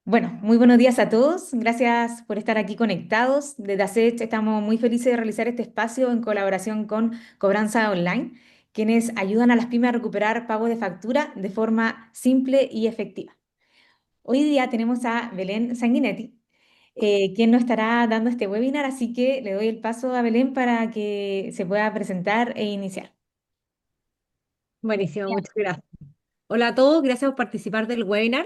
Bueno, muy buenos días a todos. Gracias por estar aquí conectados. Desde ACECH estamos muy felices de realizar este espacio en colaboración con Cobranza Online, quienes ayudan a las pymes a recuperar pagos de factura de forma simple y efectiva. Hoy día tenemos a Belén Sanguinetti, quien nos estará dando este webinar, así que le doy el paso a Belén para que se pueda presentar e iniciar. Buenísimo, muchas gracias. Hola a todos, gracias por participar del webinar.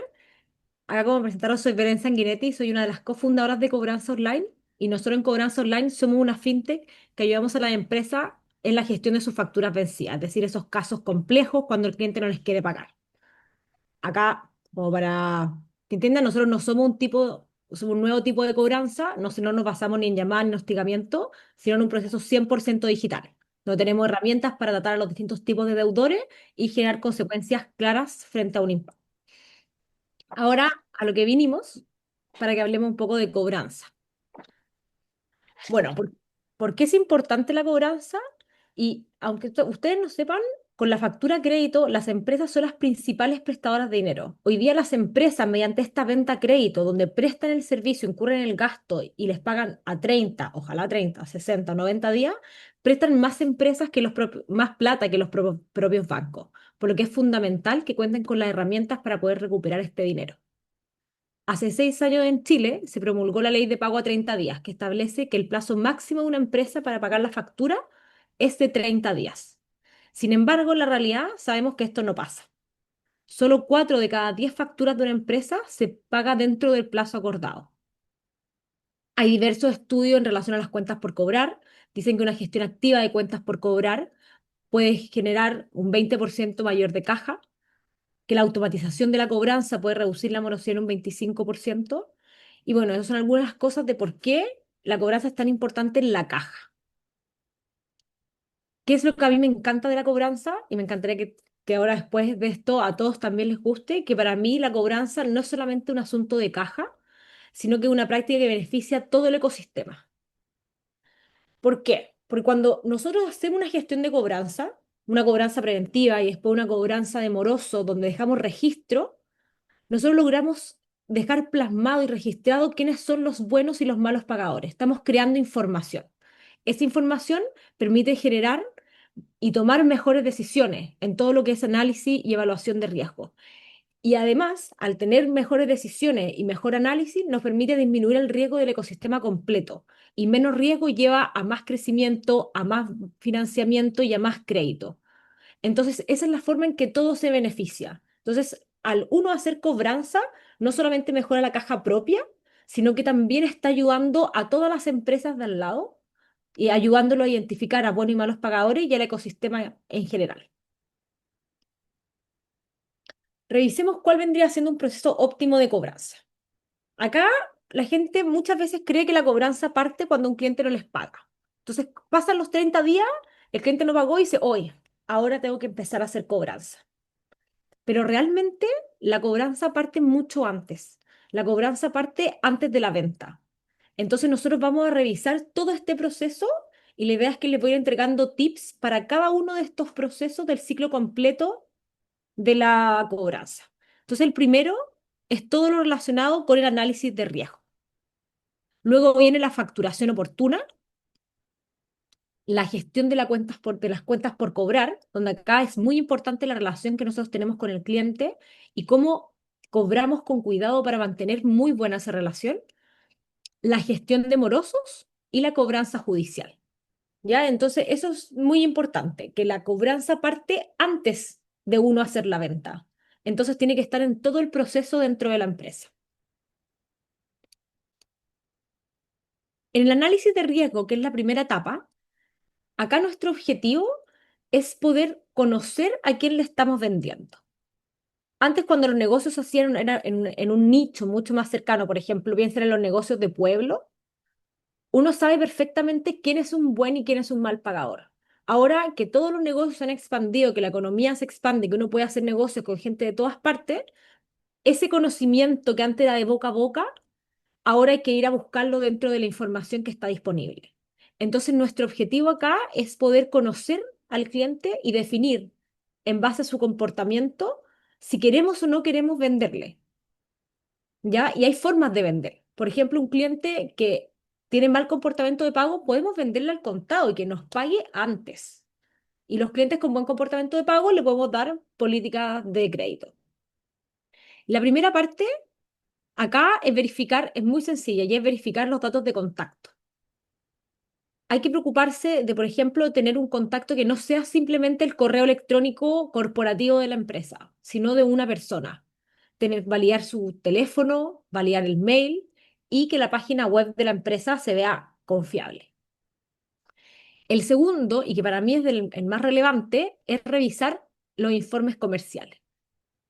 Acá como presentaros soy Belén Sanguinetti, soy una de las cofundadoras de Cobranza Online y nosotros en Cobranza Online somos una fintech que ayudamos a las empresas en la gestión de sus facturas vencidas, es decir, esos casos complejos cuando el cliente no les quiere pagar. Acá, como para que entiendan, nosotros no somos somos un nuevo tipo de cobranza, no nos basamos ni en llamadas ni en hostigamiento, sino en un proceso 100% digital. No tenemos herramientas para tratar a los distintos tipos de deudores y generar consecuencias claras frente a un impacto. Ahora, a lo que vinimos, para que hablemos un poco de cobranza. Bueno, ¿por qué es importante la cobranza? Y aunque ustedes no sepan, con la factura a crédito, las empresas son las principales prestadoras de dinero. Hoy día las empresas, mediante esta venta a crédito, donde prestan el servicio, incurren en el gasto y les pagan a 30, ojalá 30, 60, 90 días, prestan más empresas que más plata que los propios bancos. Por lo que es fundamental que cuenten con las herramientas para poder recuperar este dinero. Hace 6 años en Chile se promulgó la ley de pago a 30 días, que establece que el plazo máximo de una empresa para pagar la factura es de 30 días. Sin embargo, en la realidad sabemos que esto no pasa. Solo 4 de cada 10 facturas de una empresa se paga dentro del plazo acordado. Hay diversos estudios en relación a las cuentas por cobrar. Dicen que una gestión activa de cuentas por cobrar puede generar un 20% mayor de caja, que la automatización de la cobranza puede reducir la morosidad en un 25%. Y bueno, esas son algunas cosas de por qué la cobranza es tan importante en la caja. ¿Qué es lo que a mí me encanta de la cobranza? Y me encantaría que ahora después de esto a todos también les guste, que para mí la cobranza no es solamente un asunto de caja, sino que es una práctica que beneficia a todo el ecosistema. ¿Por qué? Porque cuando nosotros hacemos una gestión de cobranza, una cobranza preventiva y después una cobranza de moroso, donde dejamos registro, nosotros logramos dejar plasmado y registrado quiénes son los buenos y los malos pagadores. Estamos creando información. Esa información permite generar y tomar mejores decisiones en todo lo que es análisis y evaluación de riesgo. Y además, al tener mejores decisiones y mejor análisis, nos permite disminuir el riesgo del ecosistema completo. Y menos riesgo lleva a más crecimiento, a más financiamiento y a más crédito. Entonces, esa es la forma en que todo se beneficia. Entonces, al uno hacer cobranza, no solamente mejora la caja propia, sino que también está ayudando a todas las empresas de al lado y ayudándolo a identificar a buenos y malos pagadores y al ecosistema en general. Revisemos cuál vendría siendo un proceso óptimo de cobranza. Acá la gente muchas veces cree que la cobranza parte cuando un cliente no les paga. Entonces, pasan los 30 días, el cliente no pagó y dice, oye, ahora tengo que empezar a hacer cobranza. Pero realmente la cobranza parte mucho antes. La cobranza parte antes de la venta. Entonces nosotros vamos a revisar todo este proceso y la idea es que les voy a ir entregando tips para cada uno de estos procesos del ciclo completo de la cobranza. Entonces el primero es todo lo relacionado con el análisis de riesgo. Luego viene la facturación oportuna, la gestión de las cuentas por cobrar, donde acá es muy importante la relación que nosotros tenemos con el cliente y cómo cobramos con cuidado para mantener muy buena esa relación, la gestión de morosos y la cobranza judicial. ¿Ya? Entonces, eso es muy importante, que la cobranza parte antes de uno hacer la venta. Entonces, tiene que estar en todo el proceso dentro de la empresa. En el análisis de riesgo, que es la primera etapa, acá nuestro objetivo es poder conocer a quién le estamos vendiendo. Antes, cuando los negocios se hacían era en un nicho mucho más cercano, por ejemplo, piensen en los negocios de pueblo, uno sabe perfectamente quién es un buen y quién es un mal pagador. Ahora que todos los negocios se han expandido, que la economía se expande, que uno puede hacer negocios con gente de todas partes, ese conocimiento que antes era de boca a boca, ahora hay que ir a buscarlo dentro de la información que está disponible. Entonces, nuestro objetivo acá es poder conocer al cliente y definir en base a su comportamiento si queremos o no queremos venderle. ¿ya? Y hay formas de vender. Por ejemplo, un cliente que tiene mal comportamiento de pago, podemos venderle al contado y que nos pague antes. Y los clientes con buen comportamiento de pago le podemos dar políticas de crédito. La primera parte acá es verificar, es muy sencilla y es verificar los datos de contacto. Hay que preocuparse de, por ejemplo, tener un contacto que no sea simplemente el correo electrónico corporativo de la empresa, sino de una persona. Validar su teléfono, validar el mail y que la página web de la empresa se vea confiable. El segundo, y que para mí es el más relevante, es revisar los informes comerciales.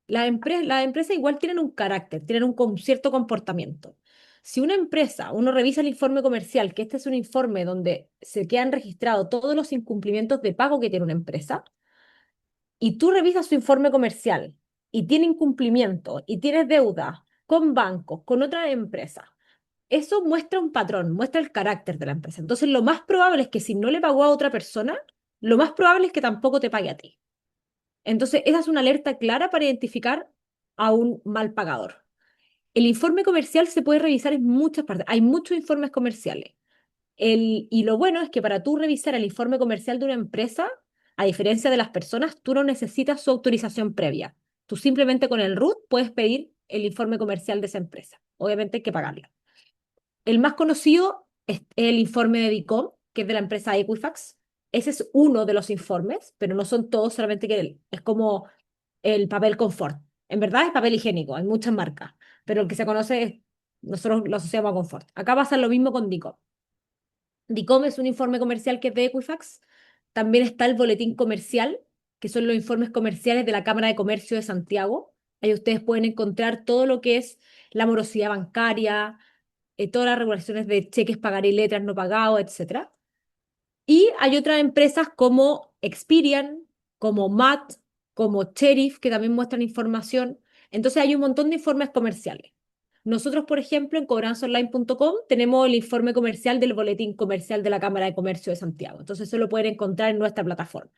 Las empresas igual tienen un carácter, tienen un cierto comportamiento. Si una empresa, uno revisa el informe comercial, que este es un informe donde se quedan registrados todos los incumplimientos de pago que tiene una empresa, y tú revisas su informe comercial y tiene incumplimiento y tienes deuda con bancos, con otras empresas, eso muestra un patrón, muestra el carácter de la empresa. Entonces, lo más probable es que si no le pagó a otra persona, lo más probable es que tampoco te pague a ti. Entonces, esa es una alerta clara para identificar a un mal pagador. El informe comercial se puede revisar en muchas partes. Hay muchos informes comerciales. Y lo bueno es que para tú revisar el informe comercial de una empresa, a diferencia de las personas, tú no necesitas su autorización previa. Tú simplemente con el RUT puedes pedir el informe comercial de esa empresa. Obviamente hay que pagarlo. El más conocido es el informe de DICOM, que es de la empresa Equifax. Ese es uno de los informes, pero no son todos, solamente que es como el papel confort. En verdad es papel higiénico, hay muchas marcas, pero el que se conoce, nosotros lo asociamos a confort. Acá pasa lo mismo con DICOM. DICOM es un informe comercial que es de Equifax. También está el boletín comercial, que son los informes comerciales de la Cámara de Comercio de Santiago. Ahí ustedes pueden encontrar todo lo que es la morosidad bancaria, todas las regulaciones de cheques, pagaré y letras no pagados, etcétera. Y hay otras empresas como Experian, como MAT, como Sheriff, que también muestran información. Entonces hay un montón de informes comerciales. Nosotros, por ejemplo, en cobranzaonline.com tenemos el informe comercial del boletín comercial de la Cámara de Comercio de Santiago. Entonces eso lo pueden encontrar en nuestra plataforma.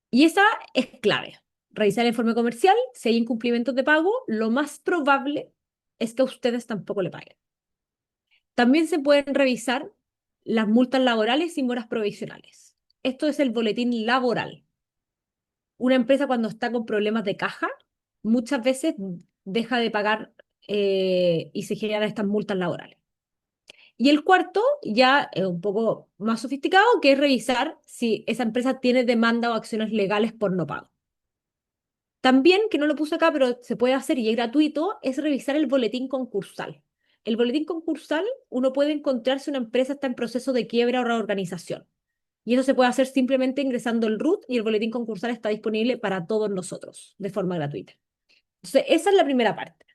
Y esa es clave. Revisar el informe comercial. Si hay incumplimientos de pago, lo más probable es que a ustedes tampoco le paguen. También se pueden revisar las multas laborales y moras provisionales. Esto es el boletín laboral. Una empresa cuando está con problemas de caja, muchas veces deja de pagar y se generan estas multas laborales. Y el cuarto ya es un poco más sofisticado, que es revisar si esa empresa tiene demanda o acciones legales por no pago. También, que no lo puse acá, pero se puede hacer y es gratuito, es revisar el boletín concursal. El boletín concursal, uno puede encontrar si una empresa está en proceso de quiebra o reorganización. Y eso se puede hacer simplemente ingresando el RUT y el boletín concursal está disponible para todos nosotros de forma gratuita. Entonces, esa es la primera parte.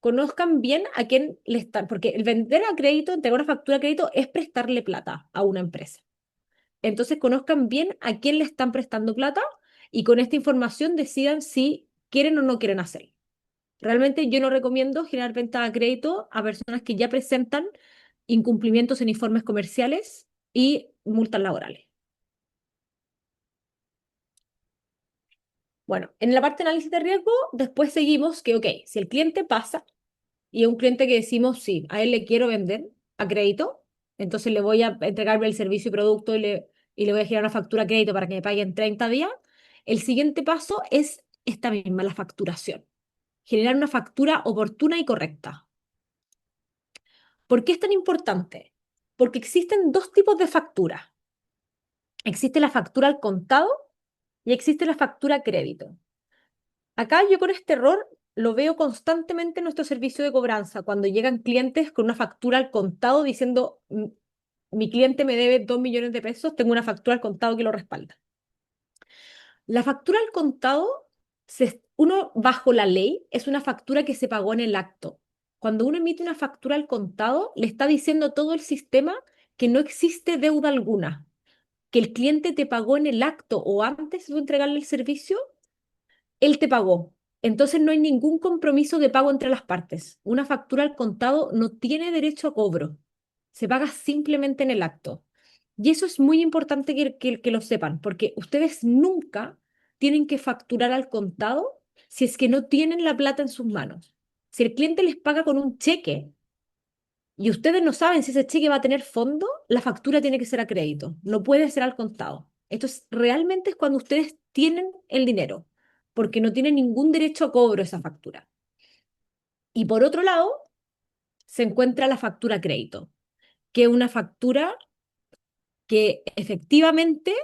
Conozcan bien a quién le están, porque el vender a crédito, entregar una factura a crédito, es prestarle plata a una empresa. Entonces, conozcan bien a quién le están prestando plata y con esta información decidan si quieren o no quieren hacerlo. Realmente yo no recomiendo generar venta a crédito a personas que ya presentan incumplimientos en informes comerciales y multas laborales. Bueno, en la parte de análisis de riesgo, después seguimos que, ok, si el cliente pasa y es un cliente que decimos, sí, a él le quiero vender a crédito, entonces le voy a entregarme el servicio y producto y le voy a generar una factura a crédito para que me pague en 30 días, el siguiente paso es esta misma, la facturación. Generar una factura oportuna y correcta. ¿Por qué es tan importante? Porque existen dos tipos de factura. Existe la factura al contado y existe la factura a crédito. Acá yo con este error lo veo constantemente en nuestro servicio de cobranza, cuando llegan clientes con una factura al contado diciendo, Mi cliente me debe 2 millones de pesos, tengo una factura al contado que lo respalda". La factura al contado, uno bajo la ley, es una factura que se pagó en el acto. Cuando uno emite una factura al contado, le está diciendo a todo el sistema que no existe deuda alguna, que el cliente te pagó en el acto o antes de entregarle el servicio, él te pagó. Entonces no hay ningún compromiso de pago entre las partes. Una factura al contado no tiene derecho a cobro. Se paga simplemente en el acto. Y eso es muy importante que lo sepan, porque ustedes nunca tienen que facturar al contado si es que no tienen la plata en sus manos. Si el cliente les paga con un cheque y ustedes no saben si ese cheque va a tener fondo, la factura tiene que ser a crédito, no puede ser al contado. Esto es, realmente es cuando ustedes tienen el dinero, porque no tienen ningún derecho a cobro esa factura. Y por otro lado, se encuentra la factura a crédito, que es una factura que efectivamente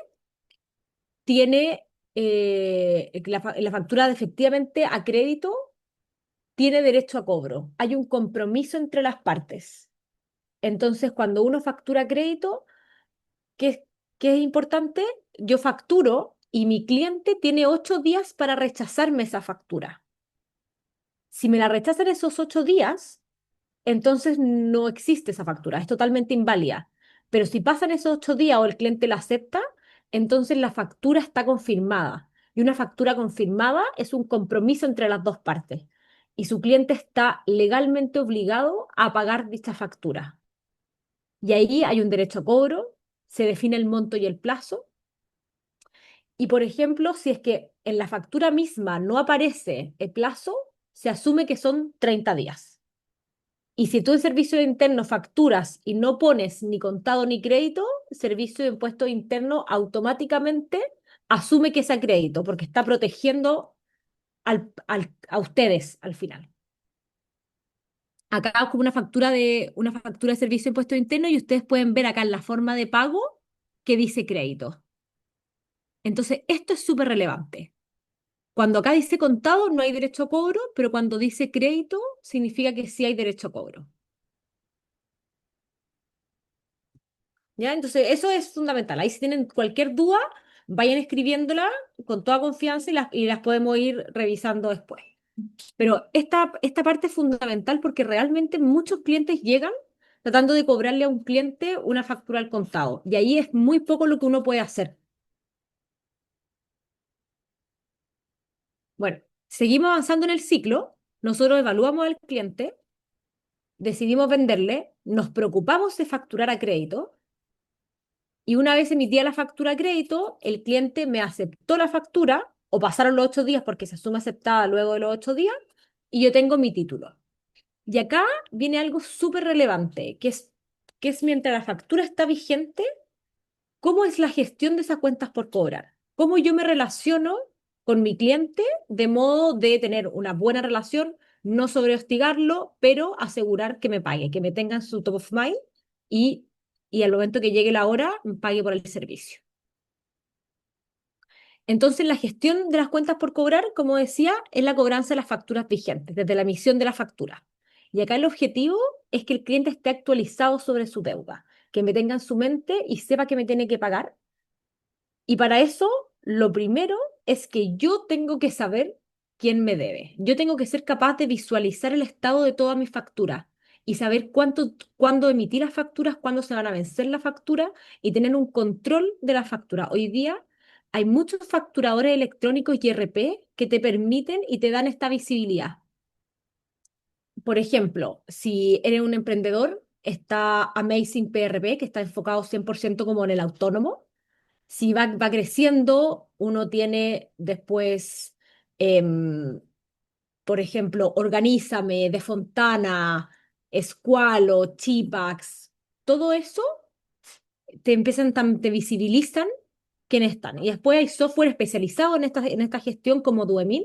tiene, la factura de efectivamente a crédito tiene derecho a cobro. Hay un compromiso entre las partes. Entonces, cuando uno factura a crédito, ¿qué, qué es importante? Yo facturo y mi cliente tiene 8 días para rechazarme esa factura. Si me la rechazan esos 8 días, entonces no existe esa factura, es totalmente inválida. Pero si pasan esos 8 días o el cliente la acepta, entonces la factura está confirmada. Y una factura confirmada es un compromiso entre las dos partes. Y su cliente está legalmente obligado a pagar dicha factura. Y ahí hay un derecho a cobro, se define el monto y el plazo. Y por ejemplo, si es que en la factura misma no aparece el plazo, se asume que son 30 días. Y si tú en servicio interno facturas y no pones ni contado ni crédito, el servicio de impuestos interno automáticamente asume que es a crédito porque está protegiendo a ustedes al final. Acá es como una factura de servicio de impuestos internos y ustedes pueden ver acá en la forma de pago que dice crédito. Entonces, esto es súper relevante. Cuando acá dice contado no hay derecho a cobro, pero cuando dice crédito significa que sí hay derecho a cobro. ¿Ya? Entonces, eso es fundamental. Ahí si tienen cualquier duda, vayan escribiéndola con toda confianza y las podemos ir revisando después. Pero esta parte es fundamental porque realmente muchos clientes llegan tratando de cobrarle a un cliente una factura al contado. Y ahí es muy poco lo que uno puede hacer. Bueno, seguimos avanzando en el ciclo. Nosotros evaluamos al cliente, decidimos venderle, nos preocupamos de facturar a crédito. Y una vez emitida la factura a crédito, el cliente me aceptó la factura o pasaron los 8 días porque se asume aceptada luego de los 8 días y yo tengo mi título. Y acá viene algo súper relevante, que es mientras la factura está vigente, ¿cómo es la gestión de esas cuentas por cobrar? ¿Cómo yo me relaciono con mi cliente de modo de tener una buena relación, no sobrehostigarlo, pero asegurar que me pague, que me tenga en su top of mind y, y al momento que llegue la hora, me pague por el servicio? Entonces, la gestión de las cuentas por cobrar, como decía, es la cobranza de las facturas vigentes, desde la emisión de la factura. Y acá el objetivo es que el cliente esté actualizado sobre su deuda, que me tenga en su mente y sepa que me tiene que pagar. Y para eso, lo primero es que yo tengo que saber quién me debe. Yo tengo que ser capaz de visualizar el estado de todas mis facturas y saber cuándo emitir las facturas, cuándo se van a vencer las facturas y tener un control de la factura. Hoy día hay muchos facturadores electrónicos y ERP que te permiten y te dan esta visibilidad. Por ejemplo, si eres un emprendedor, está Amazing PRP, que está enfocado 100% como en el autónomo. Si va creciendo, uno tiene después, em, por ejemplo, Organízame, De Fontana, Squalo, Chipax, todo eso te visibilizan quiénes están. Y después hay software especializado en esta gestión como Duemin,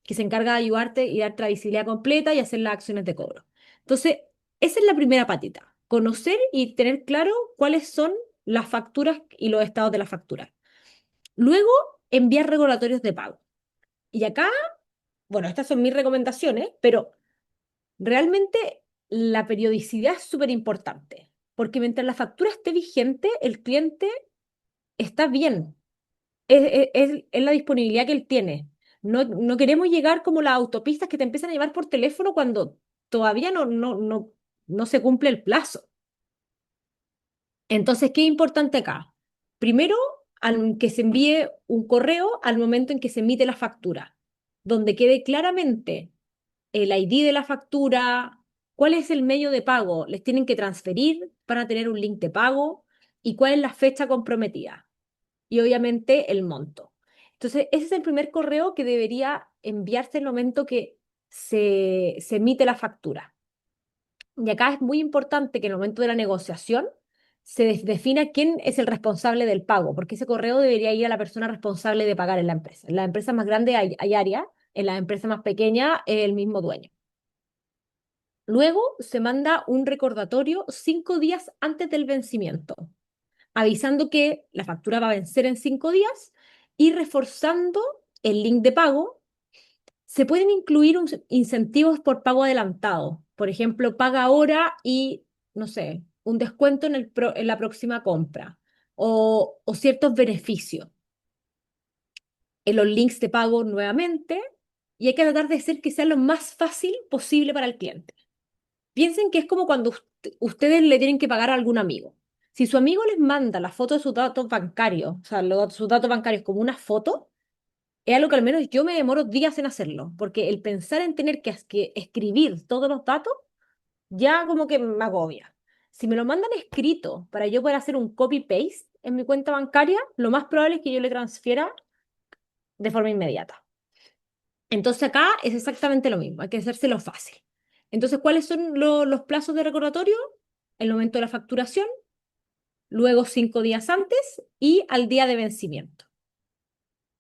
que se encarga de ayudarte y darte la visibilidad completa y hacer las acciones de cobro. Entonces, esa es la primera patita, conocer y tener claro cuáles son las facturas y los estados de las facturas. Luego, enviar recordatorios de pago. Y acá, bueno, estas son mis recomendaciones, pero realmente la periodicidad es súper importante, porque mientras la factura esté vigente, el cliente está bien. Es la disponibilidad que él tiene. No queremos llegar como las autopistas que te empiezan a llevar por teléfono cuando todavía no se cumple el plazo. Entonces, ¿qué es importante acá? Primero, que se envíe un correo al momento en que se emite la factura, donde quede claramente el ID de la factura, cuál es el medio de pago, les tienen que transferir para tener un link de pago y cuál es la fecha comprometida y obviamente el monto. Entonces, ese es el primer correo que debería enviarse en el momento que se emite la factura. Y acá es muy importante que en el momento de la negociación se defina quién es el responsable del pago, porque ese correo debería ir a la persona responsable de pagar en la empresa. En las empresas más grandes hay área, en las empresas más pequeñas es el mismo dueño. Luego se manda un recordatorio 5 días antes del vencimiento, avisando que la factura va a vencer en 5 días y reforzando el link de pago. Se pueden incluir incentivos por pago adelantado. Por ejemplo, paga ahora y, no sé, un descuento en la próxima compra o ciertos beneficios en los links de pago nuevamente. Y hay que tratar de hacer que sea lo más fácil posible para el cliente. Piensen que es como cuando ustedes le tienen que pagar a algún amigo. Si su amigo les manda la foto de sus datos bancarios, o sea, sus datos bancarios como una foto, es algo que al menos yo me demoro días en hacerlo, porque el pensar en tener que escribir todos los datos ya como que me agobia. Si me lo mandan escrito para yo poder hacer un copy-paste en mi cuenta bancaria, lo más probable es que yo le transfiera de forma inmediata. Entonces acá es exactamente lo mismo, hay que hacérselo fácil. Entonces, ¿cuáles son los plazos de recordatorio? El momento de la facturación, luego 5 días antes y al día de vencimiento.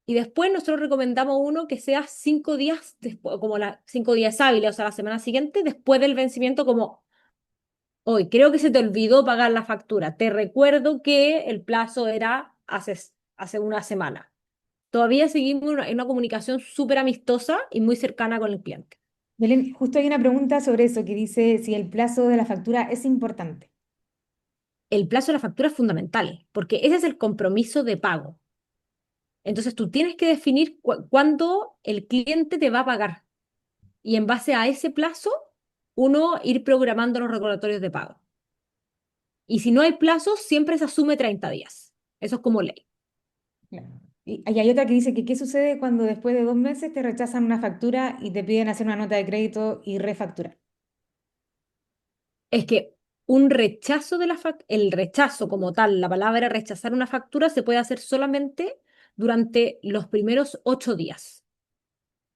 Y después nosotros recomendamos uno que sea 5 días después, como 5 días hábiles, o sea, la semana siguiente, después del vencimiento, como hoy. Creo que se te olvidó pagar la factura. Te recuerdo que el plazo era hace una semana. Todavía seguimos en una comunicación súper amistosa y muy cercana con el cliente. Belén, justo hay una pregunta sobre eso que dice si el plazo de la factura es importante. El plazo de la factura es fundamental, porque ese es el compromiso de pago. Entonces tú tienes que definir cuándo el cliente te va a pagar y en base a ese plazo, uno ir programando los recordatorios de pago. Y si no hay plazo, siempre se asume 30 días. Eso es como ley. Claro. Y hay otra que dice que qué sucede cuando después de 2 meses te rechazan una factura y te piden hacer una nota de crédito y refacturar. Es que el rechazo como tal, la palabra rechazar una factura se puede hacer solamente durante los primeros 8 días.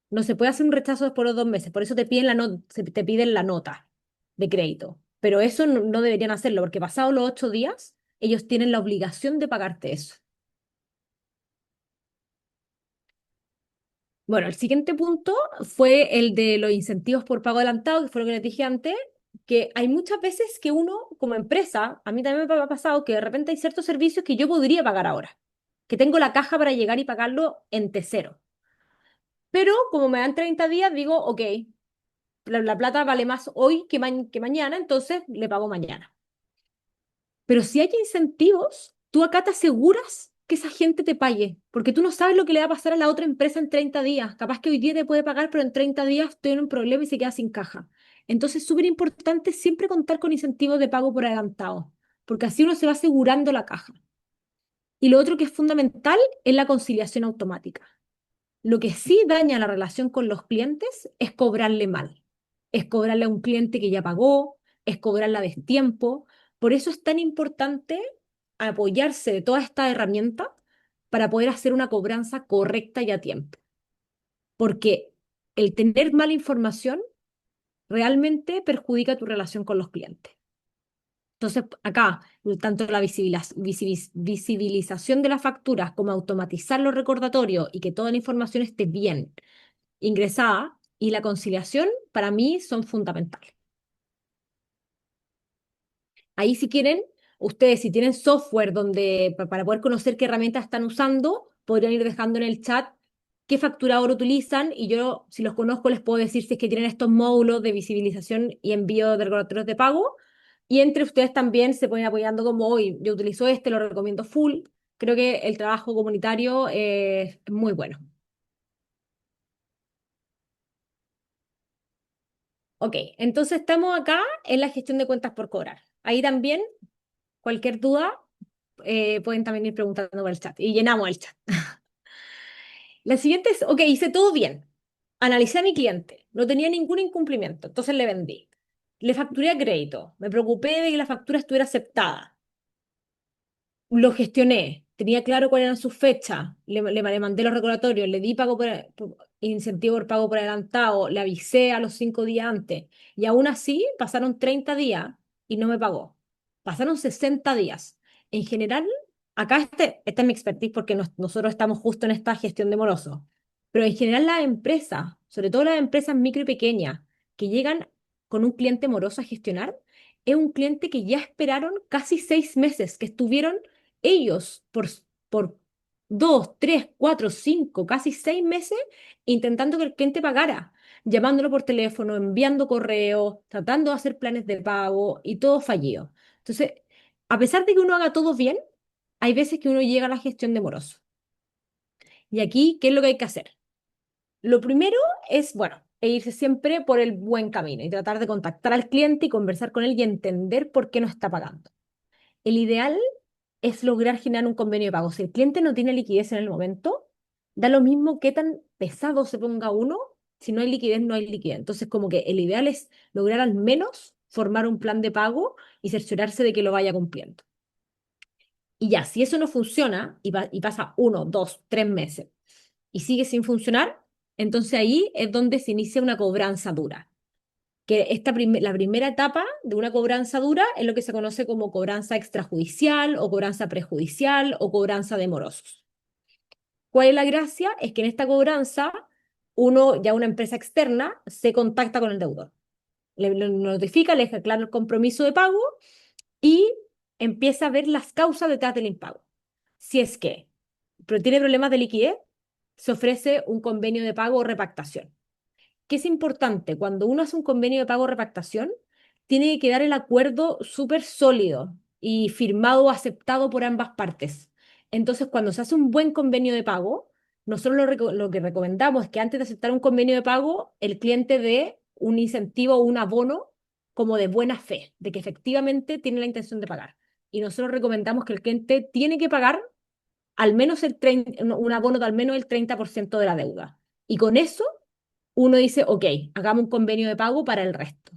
No se puede hacer un rechazo después de los 2 meses, por eso te piden la nota de crédito. Pero eso no deberían hacerlo, porque pasados los 8 días, ellos tienen la obligación de pagarte eso. Bueno, el siguiente punto fue el de los incentivos por pago adelantado, que fue lo que les dije antes, que hay muchas veces que uno, como empresa, a mí también me ha pasado que de repente hay ciertos servicios que yo podría pagar ahora, que tengo la caja para llegar y pagarlo en T0. Pero como me dan 30 días, digo, ok, la plata vale más hoy que mañana, entonces le pago mañana. Pero si hay incentivos, tú acá te aseguras que esa gente te pague, porque tú no sabes lo que le va a pasar a la otra empresa en 30 días. Capaz que hoy día te puede pagar, pero en 30 días tiene un problema y se queda sin caja. Entonces es súper importante siempre contar con incentivos de pago por adelantado, porque así uno se va asegurando la caja. Y lo otro que es fundamental es la conciliación automática. Lo que sí daña la relación con los clientes es cobrarle mal. Es cobrarle a un cliente que ya pagó, es cobrarle a destiempo. Por eso es tan importante apoyarse de toda esta herramienta para poder hacer una cobranza correcta y a tiempo. Porque el tener mala información realmente perjudica tu relación con los clientes. Entonces, acá, tanto la visibilización de las facturas como automatizar los recordatorios y que toda la información esté bien ingresada y la conciliación para mí son fundamentales. Ahí si quieren, ustedes si tienen software donde para poder conocer qué herramientas están usando, podrían ir dejando en el chat qué facturador utilizan y yo, si los conozco, les puedo decir si es que tienen estos módulos de visibilización y envío de recordatorios de pago. Y entre ustedes también se pueden apoyando como hoy, yo utilizo este, lo recomiendo full. Creo que el trabajo comunitario es muy bueno. Ok, entonces estamos acá en la gestión de cuentas por cobrar. Ahí también, cualquier duda, pueden también ir preguntando por el chat y llenamos el chat. La siguiente es, ok, hice todo bien. Analicé a mi cliente, no tenía ningún incumplimiento, entonces le vendí. Le facturé a crédito, me preocupé de que la factura estuviera aceptada. Lo gestioné, tenía claro cuáles eran sus fechas, le mandé los recordatorios, le di pago incentivo por pago por adelantado, le avisé a los 5 días antes y aún así pasaron 30 días y no me pagó. Pasaron 60 días. En general, acá esta es mi expertise porque nosotros estamos justo en esta gestión de morosos, pero en general las empresas, sobre todo las empresas micro y pequeñas, que llegan con un cliente moroso a gestionar, es un cliente que ya esperaron casi 6 meses, que estuvieron ellos por 2, 3, 4, 5, casi 6 meses intentando que el cliente pagara, llamándolo por teléfono, enviando correos, tratando de hacer planes de pago y todo fallido. Entonces, a pesar de que uno haga todo bien, hay veces que uno llega a la gestión de moroso. Y aquí, ¿qué es lo que hay que hacer? Lo primero es, bueno, irse siempre por el buen camino y tratar de contactar al cliente y conversar con él y entender por qué no está pagando. El ideal es lograr generar un convenio de pago. Si el cliente no tiene liquidez en el momento, da lo mismo qué tan pesado se ponga uno, si no hay liquidez, no hay liquidez. Entonces, como que el ideal es lograr al menos formar un plan de pago y cerciorarse de que lo vaya cumpliendo. Y ya, si eso no funciona y pasa 1, 2, 3 meses y sigue sin funcionar, entonces ahí es donde se inicia una cobranza dura, que la primera etapa de una cobranza dura es lo que se conoce como cobranza extrajudicial o cobranza prejudicial o cobranza de morosos. ¿Cuál es la gracia? Es que en esta cobranza uno, ya una empresa externa, se contacta con el deudor. Le notifica, le deja claro el compromiso de pago y empieza a ver las causas detrás del impago. Si es que tiene problemas de liquidez, se ofrece un convenio de pago o repactación. ¿Qué es importante? Cuando uno hace un convenio de pago o repactación, tiene que quedar el acuerdo súper sólido y firmado o aceptado por ambas partes. Entonces, cuando se hace un buen convenio de pago, nosotros lo que recomendamos es que antes de aceptar un convenio de pago, el cliente dé un incentivo o un abono como de buena fe, de que efectivamente tiene la intención de pagar. Y nosotros recomendamos que el cliente tiene que pagar al menos un abono de al menos el 30% de la deuda. Y con eso uno dice, ok, hagamos un convenio de pago para el resto.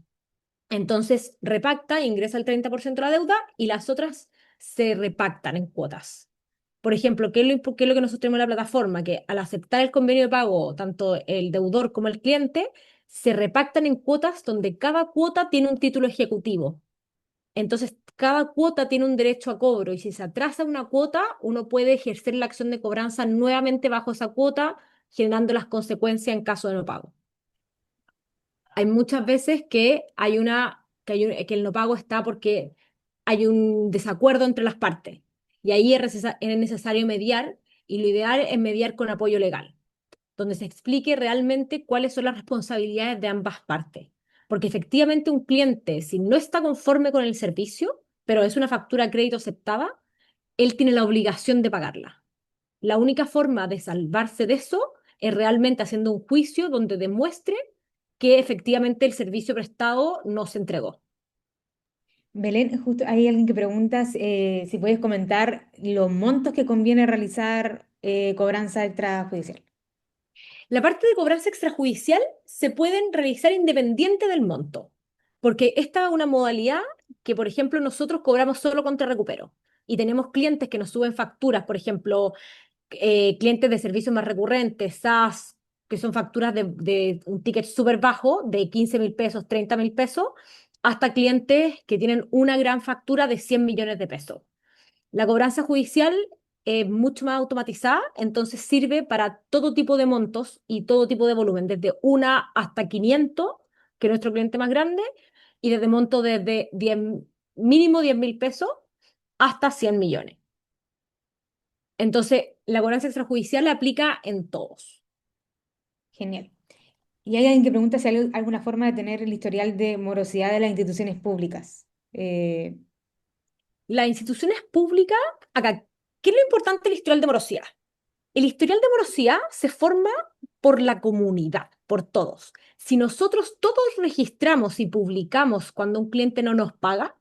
Entonces repacta, ingresa el 30% de la deuda y las otras se repactan en cuotas. Por ejemplo, ¿qué es lo que nosotros tenemos en la plataforma? Que al aceptar el convenio de pago, tanto el deudor como el cliente, se repactan en cuotas donde cada cuota tiene un título ejecutivo. Entonces, cada cuota tiene un derecho a cobro y si se atrasa una cuota, uno puede ejercer la acción de cobranza nuevamente bajo esa cuota, generando las consecuencias en caso de no pago. Hay muchas veces que el no pago está porque hay un desacuerdo entre las partes y ahí es necesario mediar y lo ideal es mediar con apoyo legal, donde se explique realmente cuáles son las responsabilidades de ambas partes. Porque efectivamente un cliente, si no está conforme con el servicio, pero es una factura a crédito aceptada, él tiene la obligación de pagarla. La única forma de salvarse de eso es realmente haciendo un juicio donde demuestre que efectivamente el servicio prestado no se entregó. Belén, justo hay alguien que pregunta si puedes comentar los montos que conviene realizar cobranza extrajudicial. La parte de cobranza extrajudicial se pueden realizar independiente del monto, porque esta es una modalidad que, por ejemplo, nosotros cobramos solo contra recupero y tenemos clientes que nos suben facturas, por ejemplo, clientes de servicios más recurrentes, SaaS, que son facturas de un ticket súper bajo, de 15.000 pesos, 30.000 pesos, hasta clientes que tienen una gran factura de 100 millones de pesos. La cobranza judicial es mucho más automatizada, entonces sirve para todo tipo de montos y todo tipo de volumen, desde una hasta 500, que es nuestro cliente más grande, y desde montos desde mínimo 10.000 pesos hasta 100 millones. Entonces, la cobranza extrajudicial la aplica en todos. Genial. Y hay alguien que pregunta si hay alguna forma de tener el historial de morosidad de las instituciones públicas. Las instituciones públicas, acá, ¿qué es lo importante del historial de morosidad? El historial de morosidad se forma por la comunidad, por todos. Si nosotros todos registramos y publicamos cuando un cliente no nos paga,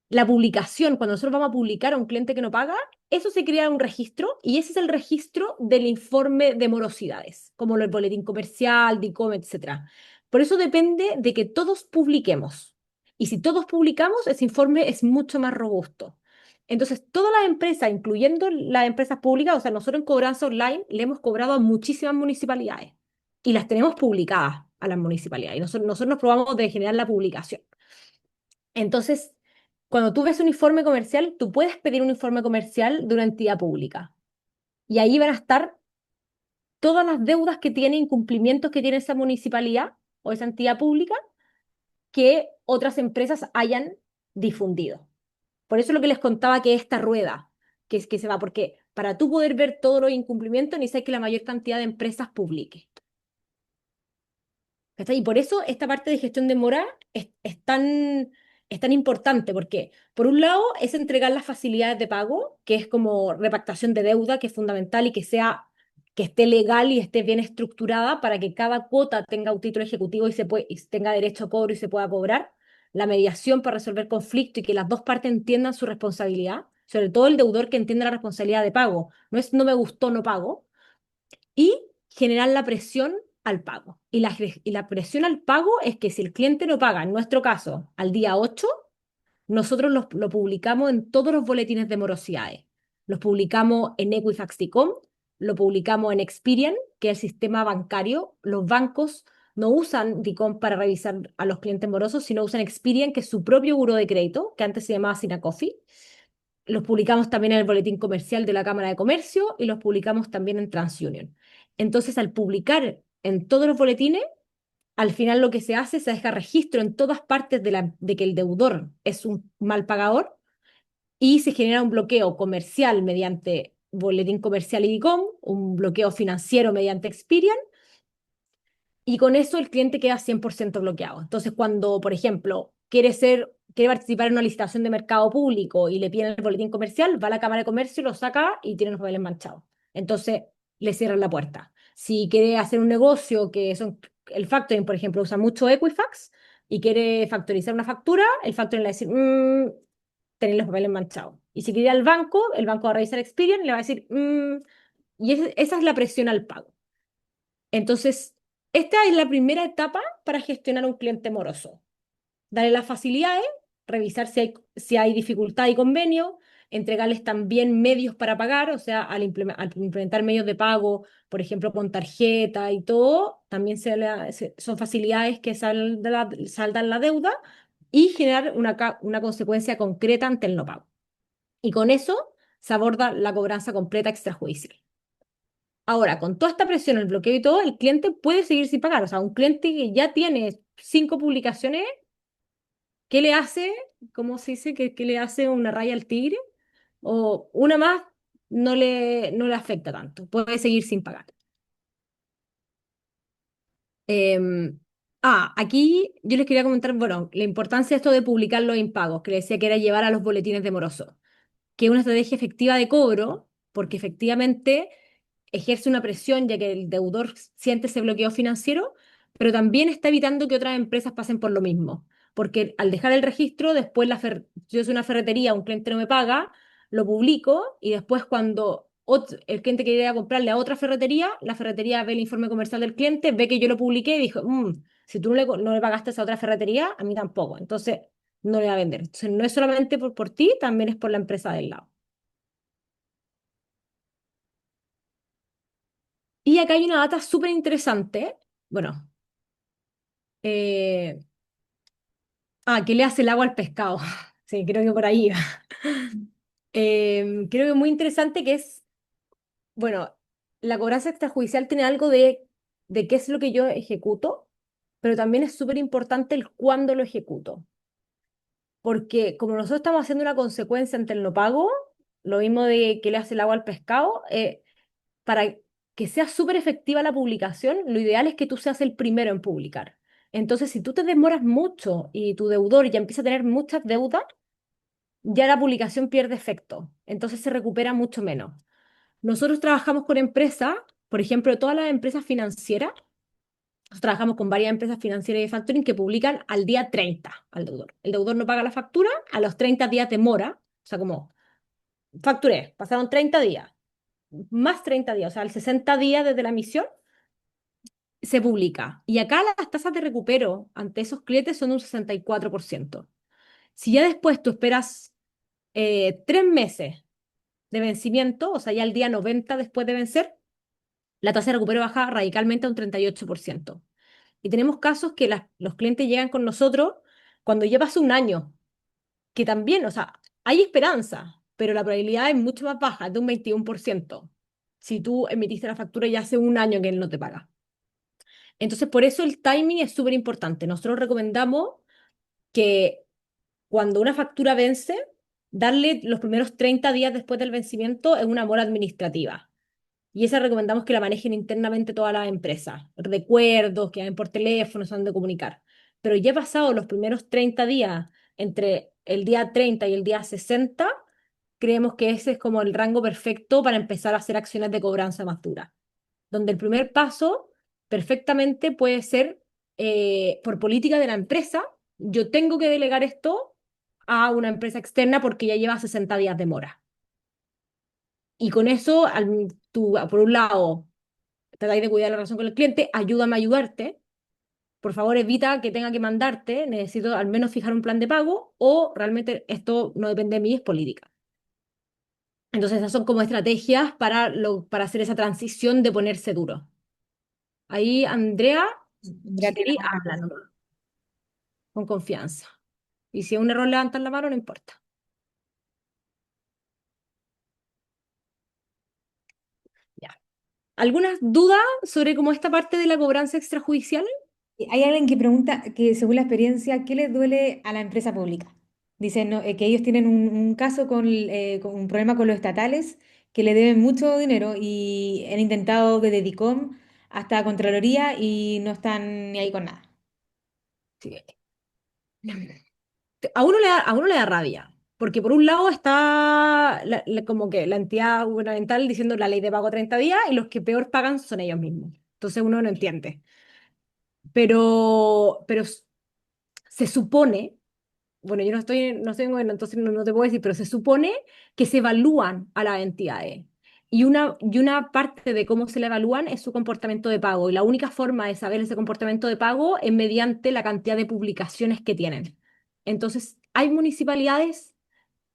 la publicación, cuando nosotros vamos a publicar a un cliente que no paga, eso se crea un registro y ese es el registro del informe de morosidades, como el boletín comercial, DICOM, etcétera. Por eso depende de que todos publiquemos. Y si todos publicamos, ese informe es mucho más robusto. Entonces, todas las empresas, incluyendo las empresas públicas, o sea, nosotros en Cobranza Online le hemos cobrado a muchísimas municipalidades. y las tenemos publicadas a las municipalidades. Y nosotros nos probamos de generar la publicación. Entonces, cuando tú ves un informe comercial, tú puedes pedir un informe comercial de una entidad pública. Y ahí van a estar todas las deudas que tiene, incumplimientos que tiene esa municipalidad o esa entidad pública que otras empresas hayan difundido. Por eso es lo que les contaba que esta rueda, que es que se va, porque para tú poder ver todos los incumplimientos necesitas que la mayor cantidad de empresas publique. ¿Cachai? Y por eso esta parte de gestión de mora es tan importante, porque por un lado es entregar las facilidades de pago, que es como repactación de deuda, que es fundamental y que esté legal y esté bien estructurada para que cada cuota tenga un título ejecutivo y tenga derecho a cobro y se pueda cobrar. La mediación para resolver conflicto y que las dos partes entiendan su responsabilidad, sobre todo el deudor que entienda la responsabilidad de pago. No es no me gustó, no pago y generar la presión al pago. Y la presión al pago es que si el cliente no paga, en nuestro caso, al día 8 nosotros lo publicamos en todos los boletines de morosidades. Los publicamos en Equifax Ticom, lo publicamos en Experian, que es el sistema bancario. Los bancos no usan Ticom para revisar a los clientes morosos, sino usan Experian, que es su propio buro de crédito, que antes se llamaba Sinacofi. Los publicamos también en el boletín comercial de la Cámara de Comercio y los publicamos también en TransUnion. Entonces, al publicar en todos los boletines, al final lo que se hace, se deja registro en todas partes de que el deudor es un mal pagador y se genera un bloqueo comercial mediante boletín comercial IDICOM, un bloqueo financiero mediante Experian y con eso el cliente queda 100% bloqueado. Entonces, cuando, por ejemplo, quiere participar en una licitación de mercado público y le piden el boletín comercial, va a la Cámara de Comercio, lo saca y tiene los papeles manchados. Entonces, le cierran la puerta. Si quiere hacer un negocio que son el factoring, por ejemplo, usa mucho Equifax y quiere factorizar una factura, el factoring le va a decir, tenéis los papeles manchados. Y si quiere ir al banco, el banco va a revisar Experian y le va a decir, y esa es la presión al pago. Entonces, esta es la primera etapa para gestionar un cliente moroso. Darle las facilidades, revisar si hay dificultad y convenio, entregarles también medios para pagar, o sea, al implementar medios de pago, por ejemplo, con tarjeta y todo, también son facilidades que saldan la deuda y generar una consecuencia concreta ante el no pago. Y con eso se aborda la cobranza completa extrajudicial. Ahora, con toda esta presión, el bloqueo y todo, el cliente puede seguir sin pagar. O sea, un cliente que ya tiene 5 publicaciones, ¿qué le hace? ¿Cómo se dice? ¿Qué le hace una raya al tigre? O una más no le afecta tanto. Puede seguir sin pagar. Aquí yo les quería comentar, bueno, la importancia de esto de publicar los impagos, que les decía que era llevar a los boletines de moroso, que es una estrategia efectiva de cobro, porque efectivamente ejerce una presión ya que el deudor siente ese bloqueo financiero, pero también está evitando que otras empresas pasen por lo mismo. Porque al dejar el registro, después yo soy una ferretería, un cliente no me paga, lo publico y después cuando el cliente quiere ir a comprarle a otra ferretería, la ferretería ve el informe comercial del cliente, ve que yo lo publiqué y dijo, si tú no le pagaste a esa otra ferretería, a mí tampoco. Entonces, no le va a vender. Entonces, no es solamente por ti, también es por la empresa del lado. Y acá hay una data súper interesante. Bueno, eh, ¿qué le hace el agua al pescado? Sí, creo que por ahí va. Creo que muy interesante que es, bueno, la cobranza extrajudicial tiene algo de qué es lo que yo ejecuto, pero también es súper importante el cuándo lo ejecuto. Porque como nosotros estamos haciendo una consecuencia ante el no pago, lo mismo de que le hace el agua al pescado, para que sea súper efectiva la publicación, lo ideal es que tú seas el primero en publicar. Entonces, si tú te demoras mucho y tu deudor ya empieza a tener muchas deudas, ya la publicación pierde efecto. Entonces se recupera mucho menos. Nosotros trabajamos con empresas, por ejemplo, todas las empresas financieras, nosotros trabajamos con varias empresas financieras de factoring que publican al día 30 al deudor. El deudor no paga la factura, a los 30 días demora, o sea, como facturé, pasaron 30 días, más 30 días, o sea, al 60 días desde la emisión, se publica. Y acá las tasas de recupero ante esos clientes son un 64%. Si ya después tú esperas 3 meses de vencimiento, o sea, ya el día 90 después de vencer, la tasa de recupero baja radicalmente a un 38%. Y tenemos casos que los clientes llegan con nosotros cuando ya pasó un año, que también, o sea, hay esperanza, pero la probabilidad es mucho más baja, es de un 21%, si tú emitiste la factura ya hace un año que él no te paga. Entonces, por eso el timing es súper importante. Nosotros recomendamos que cuando una factura vence, darle los primeros 30 días después del vencimiento en una mora administrativa. Y esa recomendamos que la manejen internamente todas las empresas. Recuerdos, que llamen por teléfono, se han de comunicar. Pero ya pasado los primeros 30 días, entre el día 30 y el día 60, creemos que ese es como el rango perfecto para empezar a hacer acciones de cobranza más duras. Donde el primer paso perfectamente puede ser, por política de la empresa, yo tengo que delegar esto a una empresa externa porque ya lleva 60 días de mora. Y con eso, tú, por un lado, tratáis de cuidar la relación con el cliente, ayúdame a ayudarte, por favor evita que tenga que mandarte, necesito al menos fijar un plan de pago o realmente esto no depende de mí, es política. Entonces esas son como estrategias para hacer esa transición de ponerse duro. Ahí, Andrea, Andrea si tiene queréis, alguna habla cosa. nomás, con confianza. Y si es un error levantar la mano, no importa. Ya. ¿Algunas dudas sobre cómo esta parte de la cobranza extrajudicial? Hay alguien que pregunta que según la experiencia, ¿qué les duele a la empresa pública? Dicen no, que ellos tienen un caso con un problema con los estatales, que le deben mucho dinero y han intentado desde DICOM hasta Contraloría y no están ni ahí con nada. Sí. A uno le da rabia, porque por un lado está como que la entidad gubernamental diciendo la ley de pago 30 días y los que peor pagan son ellos mismos. Entonces uno no entiende. Pero se supone, bueno, yo no estoy en gobierno, entonces no te puedo decir, pero se supone que se evalúan a las entidades. Y una parte de cómo se le evalúan es su comportamiento de pago. Y la única forma de saber ese comportamiento de pago es mediante la cantidad de publicaciones que tienen. Entonces, hay municipalidades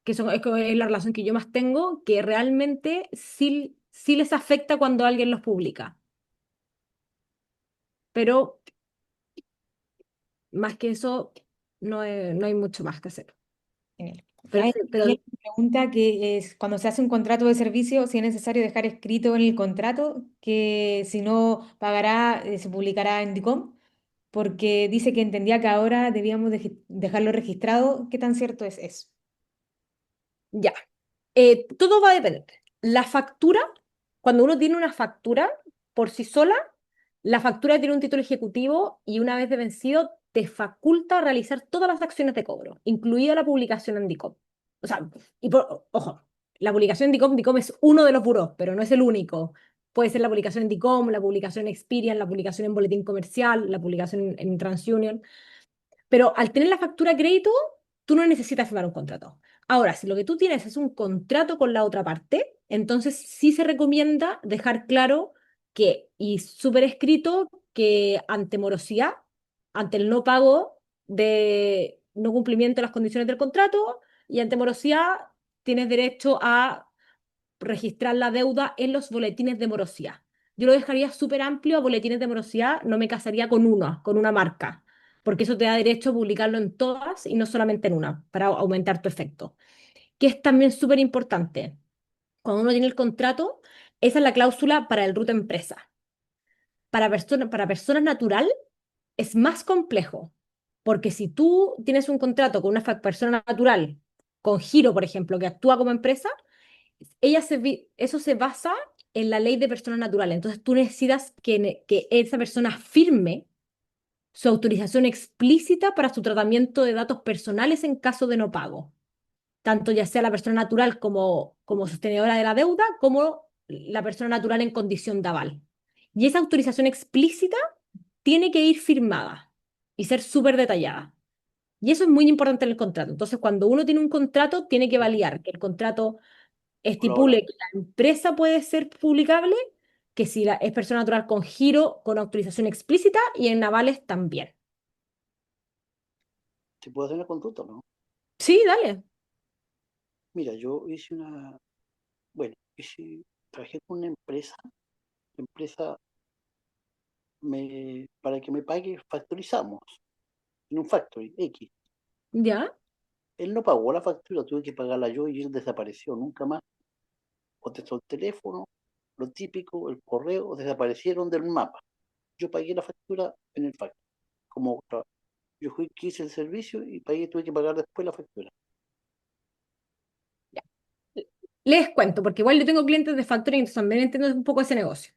es la relación que yo más tengo, que realmente sí les afecta cuando alguien los publica. Pero más que eso, no hay mucho más que hacer. Genial. Pero, Hay pero alguien que pregunta que es cuando se hace un contrato de servicio, si es necesario dejar escrito en el contrato que si no pagará, se publicará en DICOM, porque dice que entendía que ahora debíamos dejarlo registrado. ¿Qué tan cierto es eso? ya. Todo va a depender. La factura, cuando uno tiene una factura por sí sola, la factura tiene un título ejecutivo y una vez de vencido te faculta realizar todas las acciones de cobro, incluida la publicación en DICOM. O sea, ojo, la publicación en DICOM es uno de los buros, pero no es el único. Puede ser la publicación en DICOM, la publicación en Experian, la publicación en Boletín Comercial, la publicación en TransUnion. Pero al tener la factura a crédito, tú no necesitas firmar un contrato. Ahora, si lo que tú tienes es un contrato con la otra parte, entonces sí se recomienda dejar claro y súper escrito, que ante morosidad, ante el no pago de no cumplimiento de las condiciones del contrato y ante morosidad, tienes derecho a registrar la deuda en los boletines de morosidad. Yo lo dejaría súper amplio a boletines de morosidad, no me casaría con una marca, porque eso te da derecho a publicarlo en todas y no solamente en una, para aumentar tu efecto. Que es también súper importante. Cuando uno tiene el contrato, esa es la cláusula para el root empresa. Para personas natural es más complejo, porque si tú tienes un contrato con una persona natural, con Giro, por ejemplo, que actúa como empresa, eso se basa en la ley de personas naturales. Entonces tú necesitas que esa persona firme su autorización explícita para su tratamiento de datos personales en caso de no pago, tanto ya sea la persona natural como sostenedora de la deuda, como la persona natural en condición de aval. Y esa autorización explícita tiene que ir firmada y ser súper detallada. Y eso es muy importante en el contrato. Entonces, cuando uno tiene un contrato, tiene que validar que el contrato Colaborar. estipule que la empresa puede ser publicable, que si es persona natural con giro, con autorización explícita y en avales también. ¿Te puedo hacer una consulta, no? Sí, dale. Mira, yo hice una, bueno, trabajé con una empresa la empresa para que me pague, factorizamos en un factory X. ¿Ya? Él no pagó la factura, tuve que pagarla yo y él desapareció, nunca más contestó el teléfono, lo típico, el correo, desaparecieron del mapa. Yo pagué la factura en el factory. Yo fui que hice el servicio y pagué, tuve que pagar después la factura. Ya. Les cuento, porque igual yo tengo clientes de factoring, entonces también entiendo un poco ese negocio.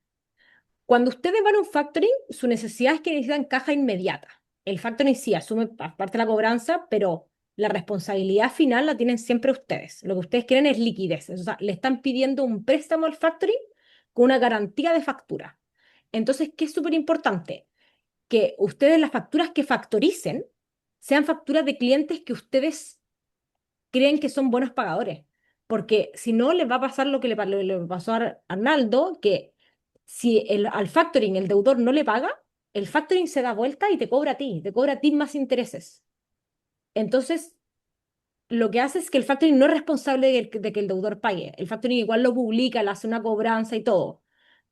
Cuando ustedes van a un factoring, su necesidad es que necesitan caja inmediata. El factoring sí asume parte de la cobranza, pero la responsabilidad final la tienen siempre ustedes. Lo que ustedes quieren es liquidez. O sea, le están pidiendo un préstamo al factoring con una garantía de factura. Entonces, ¿qué es súper importante? Que ustedes las facturas que factoricen sean facturas de clientes que ustedes creen que son buenos pagadores. Porque si no, les va a pasar lo que le pasó a Arnaldo, que si al factoring el deudor no le paga, el factoring se da vuelta y te cobra a ti más intereses. Entonces, lo que hace es que el factoring no es responsable de que el deudor pague. El factoring igual lo publica, le hace una cobranza y todo,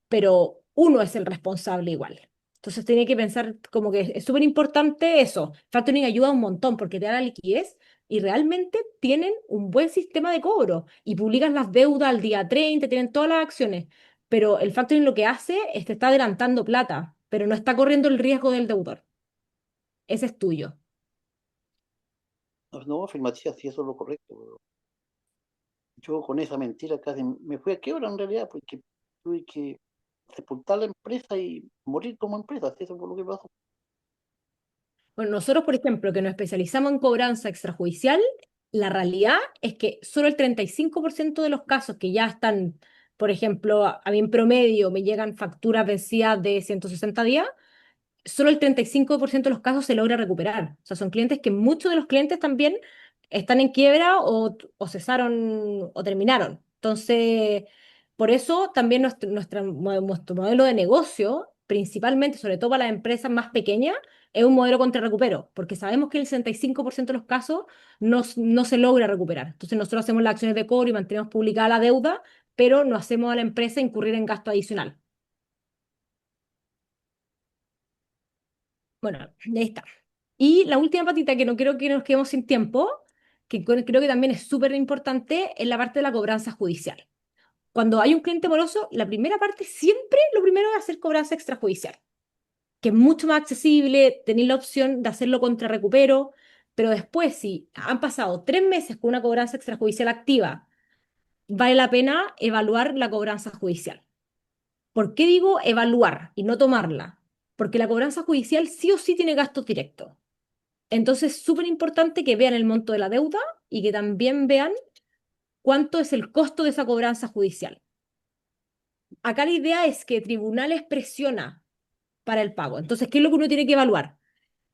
pero uno es el responsable igual. Entonces tiene que pensar como que es súper importante eso. Factoring ayuda un montón porque te da la liquidez y realmente tienen un buen sistema de cobro y publican las deudas al día 30, tienen todas las acciones. Pero el factoring lo que hace es te está adelantando plata, pero no está corriendo el riesgo del deudor. Ese es tuyo. No, no, afirmativa, sí, eso es lo correcto. Yo con esa mentira casi me fui a quiebra en realidad, porque tuve que sepultar la empresa y morir como empresa, así eso fue lo que pasó. Bueno, nosotros, por ejemplo, que nos especializamos en cobranza extrajudicial, la realidad es que solo el 35% de los casos que ya están, por ejemplo, a mí en promedio me llegan facturas vencidas de 160 días, solo el 35% de los casos se logra recuperar. O sea, son clientes que muchos de los clientes también están en quiebra o cesaron o terminaron. Entonces, por eso también nuestro modelo de negocio, principalmente, sobre todo para las empresas más pequeñas, es un modelo contra recupero, porque sabemos que el 65% de los casos no se logra recuperar. Entonces, nosotros hacemos las acciones de cobro y mantenemos publicada la deuda, pero no hacemos a la empresa incurrir en gasto adicional. Bueno, ahí está. Y la última patita, que no quiero que nos quedemos sin tiempo, que creo que también es súper importante, es la parte de la cobranza judicial. Cuando hay un cliente moroso, la primera parte siempre lo primero es hacer cobranza extrajudicial, que es mucho más accesible, tenéis la opción de hacerlo contra recupero, pero después, si han pasado 3 meses con una cobranza extrajudicial activa, vale la pena evaluar la cobranza judicial. ¿Por qué digo evaluar y no tomarla? Porque la cobranza judicial sí o sí tiene gastos directos. Entonces, es súper importante que vean el monto de la deuda y que también vean cuánto es el costo de esa cobranza judicial. Acá la idea es que tribunales presiona para el pago. Entonces, ¿qué es lo que uno tiene que evaluar?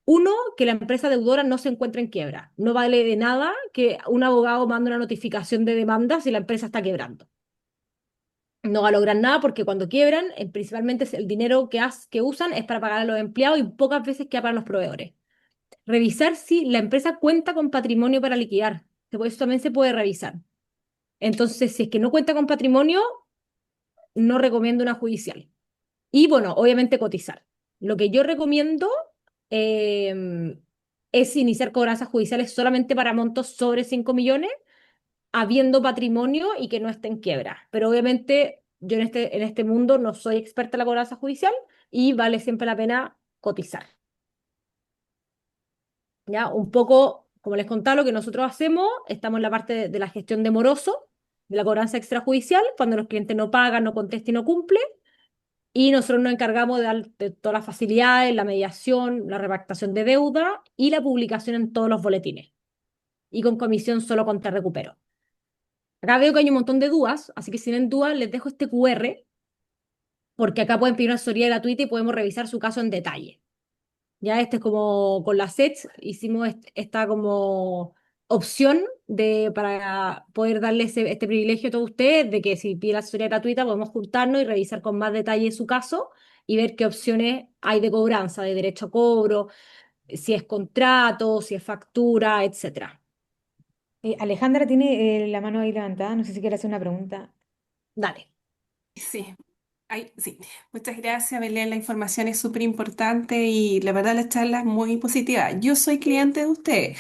Uno, que la empresa deudora no se encuentre en quiebra. No vale de nada que un abogado mande una notificación de demanda si la empresa está quebrando. No va a lograr nada porque cuando quiebran, principalmente el dinero que usan es para pagar a los empleados y pocas veces queda para los proveedores. Revisar si la empresa cuenta con patrimonio para liquidar. Eso también se puede revisar. Entonces, si es que no cuenta con patrimonio, no recomiendo una judicial. Y bueno, obviamente cotizar. Lo que yo recomiendo eh, es iniciar cobranzas judiciales solamente para montos sobre 5 millones, habiendo patrimonio y que no esté en quiebra. Pero obviamente yo en este mundo no soy experta en la cobranza judicial y vale siempre la pena cotizar. ¿Ya? Un poco, como les contaba, lo que nosotros hacemos, estamos en la parte de la gestión de moroso, de la cobranza extrajudicial, cuando los clientes no pagan, no contestan y no cumplen, y nosotros nos encargamos de todas las facilidades, la mediación, la repactación de deuda y la publicación en todos los boletines, y con comisión solo contra recupero. Acá veo que hay un montón de dudas, así que si tienen dudas, les dejo este QR, porque acá pueden pedir una asesoría gratuita y podemos revisar su caso en detalle. Ya este es como con la SETS, hicimos esta como opción para poder darle este privilegio a todos ustedes de que si pide la asesoría gratuita podemos juntarnos y revisar con más detalle su caso y ver qué opciones hay de cobranza, de derecho a cobro, si es contrato, si es factura, etcétera. Alejandra tiene la mano ahí levantada, no sé si quiere hacer una pregunta. Dale. Sí. Ay, sí, muchas gracias, Belén. La información es súper importante y la verdad la charla es muy positiva. Yo soy cliente de ustedes.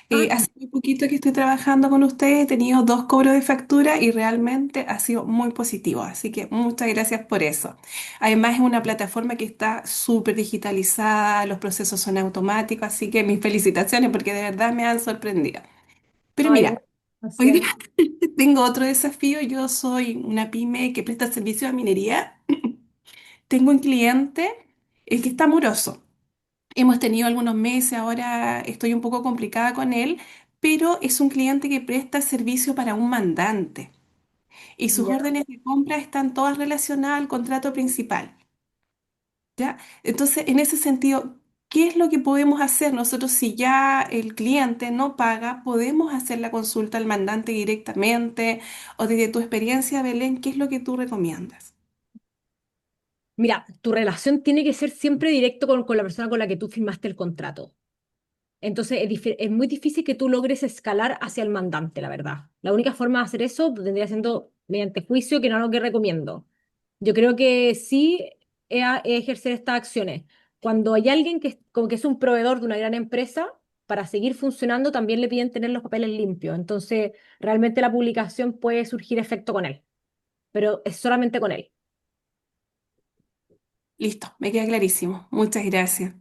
Ah, Hace muy poquito que estoy trabajando con ustedes, he tenido 2 cobros de factura y realmente ha sido muy positivo. Así que muchas gracias por eso. Además es una plataforma que está súper digitalizada, los procesos son automáticos, así que mis felicitaciones porque de verdad me han sorprendido. Pero ay, muchas mira, hoy día gracias. tengo otro desafío. Yo soy una pyme que presta servicio a minería. Tengo un cliente que está moroso. Hemos tenido algunos meses, ahora estoy un poco complicada con él, pero es un cliente que presta servicio para un mandante y sus ¿Ya? órdenes de compra están todas relacionadas al contrato principal, ¿ya? Entonces, en ese sentido, ¿qué es lo que podemos hacer nosotros si ya el cliente no paga? ¿Podemos hacer la consulta al mandante directamente? O desde tu experiencia, Belén, ¿qué es lo que tú recomiendas? Mira, tu relación tiene que ser siempre directo con la persona con la que tú firmaste el contrato. Entonces es muy difícil que tú logres escalar hacia el mandante, la verdad. La única forma de hacer eso tendría siendo mediante juicio, que no es lo que recomiendo. Yo creo que sí ejercer estas acciones. Cuando hay alguien que, como que es un proveedor de una gran empresa, para seguir funcionando también le piden tener los papeles limpios. Entonces, realmente la publicación puede surgir efecto con él, pero es solamente con él. Listo, me queda clarísimo. Muchas gracias.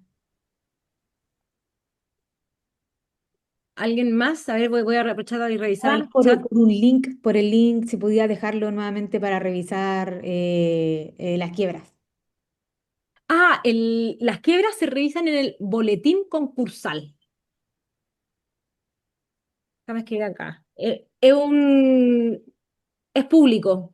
¿Alguien más? A ver, voy a aprovechar y revisar Ah, el chat. por un link, por el link, si podía dejarlo nuevamente para revisar las quiebras. Las quiebras se revisan en el boletín concursal. Déjame escribir acá. Es público.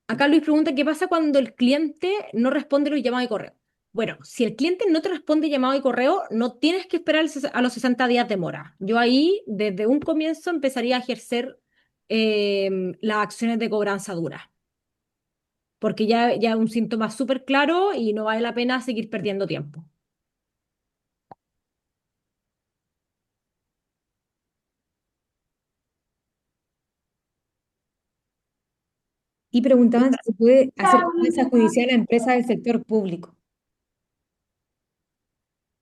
Acá Luis pregunta qué pasa cuando el cliente no responde los llamados de correo. Bueno, si el cliente no te responde llamado y correo, no tienes que esperar a los 60 días de mora. Yo ahí, desde un comienzo, empezaría a ejercer las acciones de cobranza dura, porque ya es un síntoma súper claro y no vale la pena seguir perdiendo tiempo. Y preguntaban si se puede hacer cobranza judicial a empresas del sector público.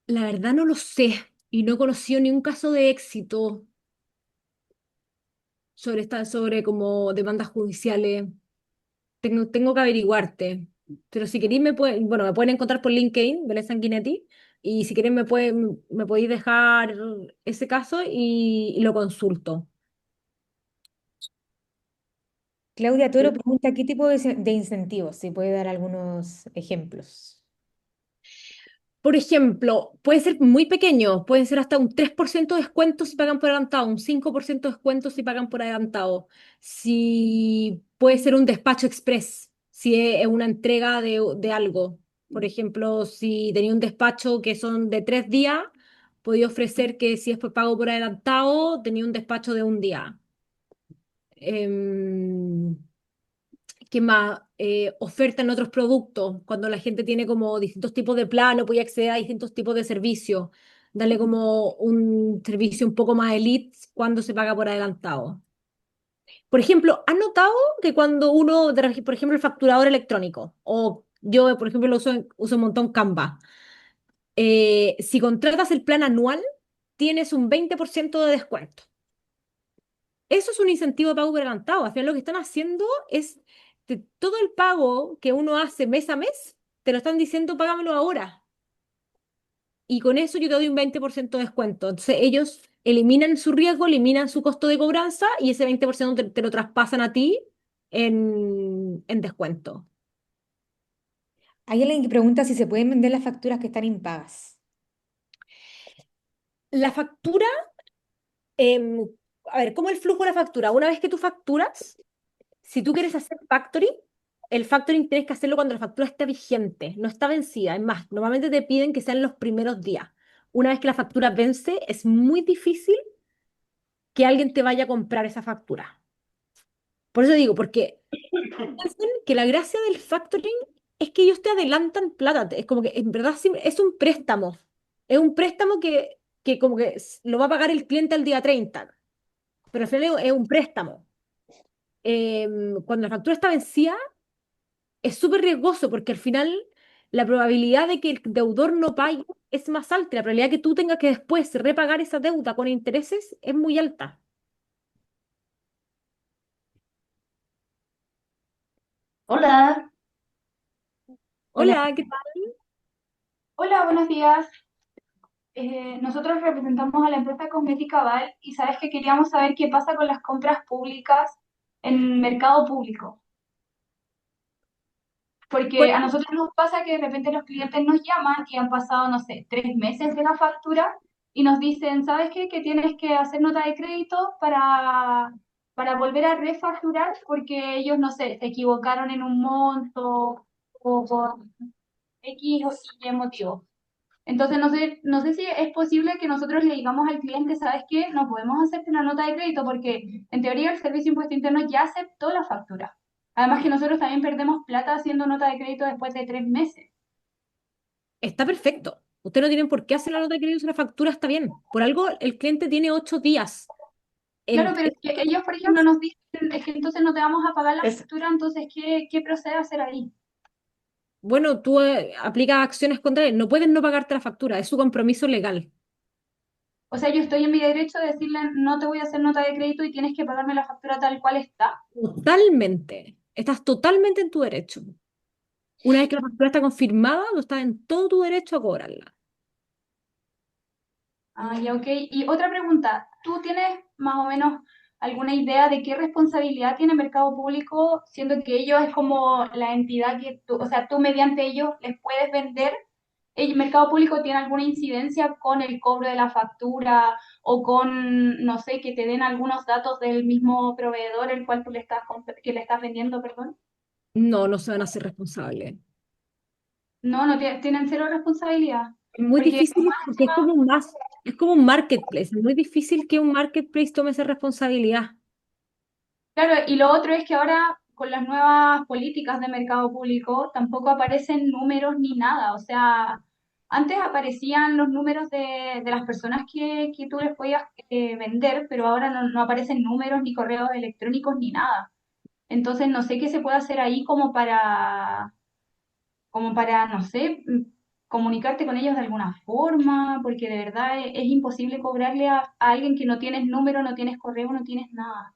La verdad no lo sé y no he conocido ni un caso de éxito sobre como demandas judiciales. Tengo que averiguarte. Pero si queréis me pueden encontrar por LinkedIn, Belén Sanguinetti, y si queréis me podéis dejar ese caso y lo consulto. Claudia Toro pregunta qué tipo de incentivos, si puede dar algunos ejemplos. Por ejemplo, puede ser muy pequeño, puede ser hasta un 3% de descuento si pagan por adelantado, un 5% de descuento si pagan por adelantado. Si puede ser un despacho express, si es una entrega de algo. Por ejemplo, si tenía un despacho que son de 3 días, podía ofrecer que si es por pago por adelantado, tenía un despacho de un día. Em, ¿Qué más? Ofertan otros productos. Cuando la gente tiene como distintos tipos de plano, puede acceder a distintos tipos de servicios. Darle como un servicio un poco más elite cuando se paga por adelantado. Por ejemplo, ¿has notado que cuando uno, por ejemplo, el facturador electrónico, o yo, por ejemplo, uso un montón Canva, si contratas el plan anual, tienes un 20% de descuento? Eso es un incentivo de pago por adelantado. Al final lo que están haciendo es todo el pago que uno hace mes a mes, te lo están diciendo, págamelo ahora. Y con eso yo te doy un 20% de descuento. Entonces ellos eliminan su riesgo, eliminan su costo de cobranza y ese 20% te lo traspasan a ti en descuento. Hay alguien que pregunta si se pueden vender las facturas que están impagas. La factura, em, a ver, ¿cómo es el flujo de la factura? Una vez que tú facturas, si tú quieres hacer factoring, el factoring tienes que hacerlo cuando la factura esté vigente, no está vencida. Es más, normalmente te piden que sean los primeros días. Una vez que la factura vence, es muy difícil que alguien te vaya a comprar esa factura. Por eso digo, porque piensen que la gracia del factoring es que ellos te adelantan plata. Es como que en verdad sí, es un préstamo. Es un préstamo que como que lo va a pagar el cliente al día 30. pero al final es un préstamo. Cuando la factura está vencida, es súper riesgoso porque al final la probabilidad de que el deudor no pague es más alta. La probabilidad de que tú tengas que después repagar esa deuda con intereses es muy alta. Hola, Hola. Hola, ¿qué tal? hola, buenos días. Nosotros representamos a la empresa Cosmética Val y sabes que queríamos saber qué pasa con las compras públicas en mercado público. Porque Bueno, a nosotros nos pasa que de repente los clientes nos llaman y han pasado, no sé, 3 meses de la factura y nos dicen, ¿sabes qué? Que tienes que hacer nota de crédito para volver a refacturar porque ellos, no sé, se equivocaron en un monto o por X o Y motivo. Entonces, no sé si es posible que nosotros le digamos al cliente, ¿sabes qué? No podemos hacerte una nota de crédito porque en teoría el Servicio de Impuesto Interno ya aceptó la factura. Además que nosotros también perdemos plata haciendo nota de crédito después de 3 meses. está perfecto. Usted no tiene por qué hacer la nota de crédito si la factura está bien. Por algo el cliente tiene 8 días. Claro, En, pero es que ellos, por ejemplo, nos dicen, es que entonces no te vamos a pagar la factura, entonces, ¿qué procede a hacer ahí? bueno, tú aplicas acciones contra él. No puedes no pagarte la factura. Es su compromiso legal. O sea, yo estoy en mi derecho de decirle, no te voy a hacer nota de crédito y tienes que pagarme la factura tal cual está. Totalmente. Estás totalmente en tu derecho. Una vez que la factura está confirmada, tú estás en todo tu derecho a cobrarla. Ah, ya, ok. Y otra pregunta, ¿tú tienes más o menos alguna idea de qué responsabilidad tiene Mercado Público, siendo que ellos es como la entidad que tú, o sea, tú mediante ellos les puedes vender? ¿El Mercado Público tiene alguna incidencia con el cobro de la factura o con, no sé, que te den algunos datos del mismo proveedor el cual tú que le estás vendiendo, perdón? No, no se van a hacer responsables. No, no tienen cero responsabilidad. Es muy Porque difícil porque es como un marketplace. Es muy difícil que un marketplace tome esa responsabilidad. claro, y lo otro es que ahora con las nuevas políticas de mercado público tampoco aparecen números ni nada. O sea, antes aparecían los números de las personas que tú les podías vender, pero ahora no aparecen números ni correos electrónicos ni nada. Entonces no sé qué se puede hacer ahí como para, no sé, comunicarte con ellos de alguna forma, porque de verdad es imposible cobrarle a alguien que no tienes número, no tienes correo, no tienes nada.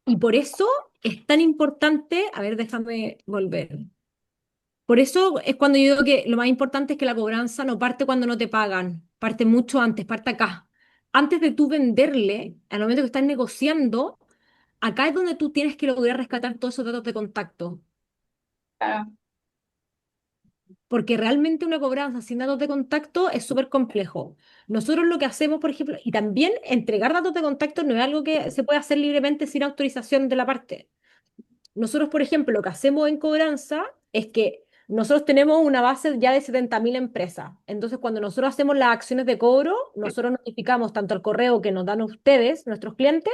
Y por eso es tan importante, a ver, déjame volver. Por eso es cuando yo digo que lo más importante es que la cobranza no parte cuando no te pagan, parte mucho antes, parte acá. Antes de tú venderle, al momento que estás negociando, acá es donde tú tienes que lograr rescatar todos esos datos de contacto. Claro, Porque realmente una cobranza sin datos de contacto es súper complejo. Nosotros lo que hacemos, por ejemplo, y también entregar datos de contacto no es algo que se puede hacer libremente sin autorización de la parte. Nosotros, por ejemplo, lo que hacemos en cobranza es que nosotros tenemos una base ya de 70.000 empresas. Entonces, cuando nosotros hacemos las acciones de cobro, nosotros notificamos tanto al correo que nos dan ustedes, nuestros clientes,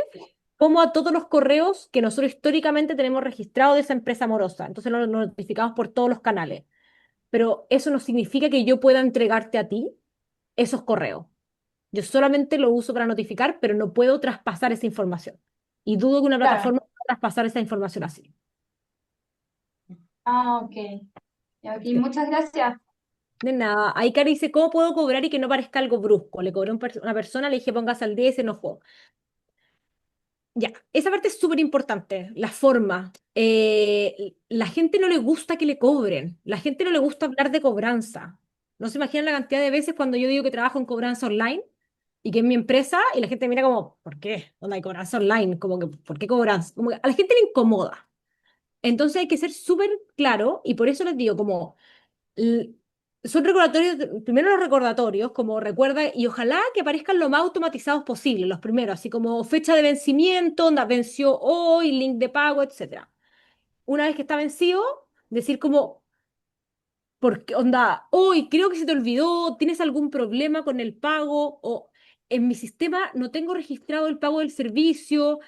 como a todos los correos que nosotros históricamente tenemos registrados de esa empresa amorosa. Entonces, lo notificamos por todos los canales. Pero eso no significa que yo pueda entregarte a ti esos correos. Yo solamente lo uso para notificar, pero no puedo traspasar esa información. Y dudo que una claro. plataforma pueda traspasar esa información así. Ah, ok. Ya, ok, muchas gracias. De nada. Ahí Cari dice, ¿cómo puedo cobrar y que no parezca algo brusco? Le cobré a una persona, le dije, póngase al día y se enojó. Ya, esa parte es súper importante, la forma. La gente no le gusta que le cobren, la gente no le gusta hablar de cobranza. No se imaginan la cantidad de veces cuando yo digo que trabajo en cobranza online y que es mi empresa y la gente mira como, ¿por qué? ¿Dónde hay cobranza online? Como que, ¿por qué cobranza? Como que a la gente le incomoda. Entonces hay que ser súper claro y por eso les digo como l- son recordatorios, primero los recordatorios, como recuerda, y ojalá que aparezcan lo más automatizados posible, los primeros, así como fecha de vencimiento, onda, venció hoy, link de pago, etcétera. Una vez que está vencido, decir como, porque, onda, hoy creo que se te olvidó, tienes algún problema con el pago, o en mi sistema no tengo registrado el pago del servicio,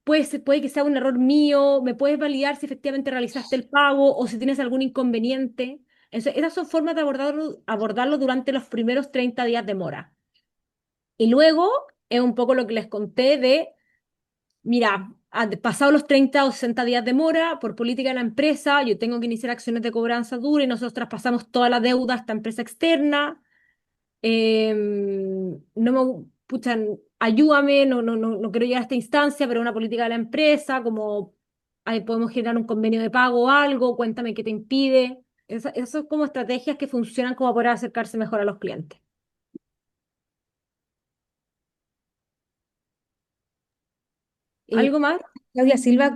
puede que sea un error mío, me puedes validar si efectivamente realizaste el pago o si tienes algún inconveniente. Entonces, esas son formas de abordarlo durante los primeros 30 días de mora. Y luego es un poco lo que les conté de Mira, pasado los 30 o 60 días de mora, por política de la empresa, yo tengo que iniciar acciones de cobranza dura y nosotros traspasamos toda la deuda a esta empresa externa. No me, pucha, ayúdame, no quiero llegar a esta instancia, pero una política de la empresa, como ahí podemos generar un convenio de pago o algo, cuéntame qué te impide. Esas son como estrategias que funcionan como para acercarse mejor a los clientes. Eh, ¿Algo más? Claudia Silva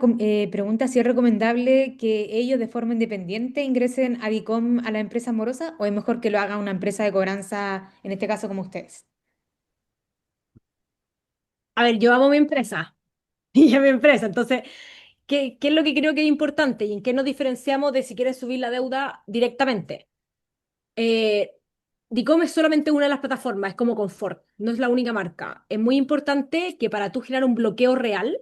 pregunta si es recomendable que ellos de forma independiente ingresen a Bicom a la empresa morosa o es mejor que lo haga una empresa de cobranza, en este caso como ustedes. A ver, yo amo mi empresa y a mi empresa, entonces, ¿qué es lo que creo que es importante y en qué nos diferenciamos de si quieres subir la deuda directamente? Eh, Dicom es solamente una de las plataformas, es como Confort, no es la única marca. Es muy importante que para tú generar un bloqueo real,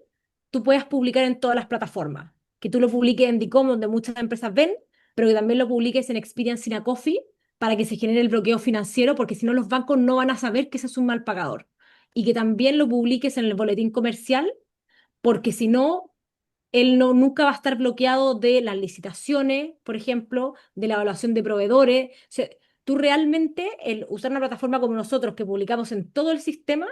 tú puedas publicar en todas las plataformas. Que tú lo publiques en Dicom, donde muchas empresas ven, pero que también lo publiques en Experience in a Coffee para que se genere el bloqueo financiero, porque si no los bancos no van a saber que ese es un mal pagador. Y que también lo publiques en el boletín comercial, porque si no, él no, nunca va a estar bloqueado de las licitaciones, por ejemplo, de la evaluación de proveedores. O sea, tú realmente, el usar una plataforma como nosotros, que publicamos en todo el sistema,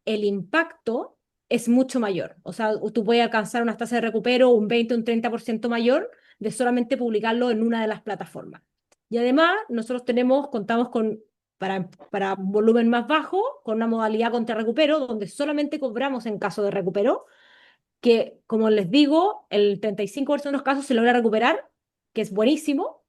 el impacto es mucho mayor. O sea, tú puedes alcanzar unas tasas de recupero un 20 o un 30% mayor de solamente publicarlo en una de las plataformas. Y además, nosotros contamos con, para un volumen más bajo, con una modalidad contra recupero, donde solamente cobramos en caso de recupero que, como les digo, el 35% de los casos se logra recuperar, que es buenísimo,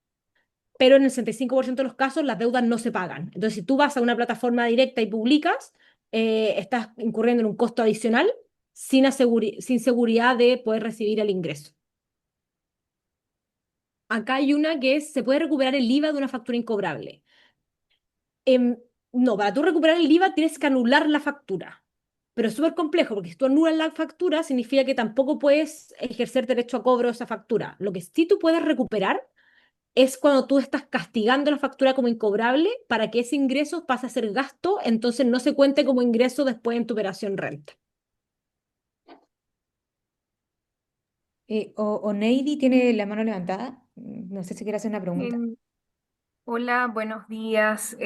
pero en el 65% de los casos las deudas no se pagan. Entonces, si tú vas a una plataforma directa y publicas, estás incurriendo en un costo adicional sin seguridad de poder recibir el ingreso. Acá hay una que es, se puede recuperar el IVA de una factura incobrable. Em, no, para tú recuperar el IVA tienes que anular la factura. Pero es súper complejo porque si tú anulas la factura significa que tampoco puedes ejercer derecho a cobro de esa factura. Lo que sí tú puedes recuperar es cuando tú estás castigando la factura como incobrable para que ese ingreso pase a ser gasto, entonces no se cuente como ingreso después en tu operación renta. Neidi tiene la mano levantada. No sé si quiere hacer una pregunta. Em, Hola, buenos días.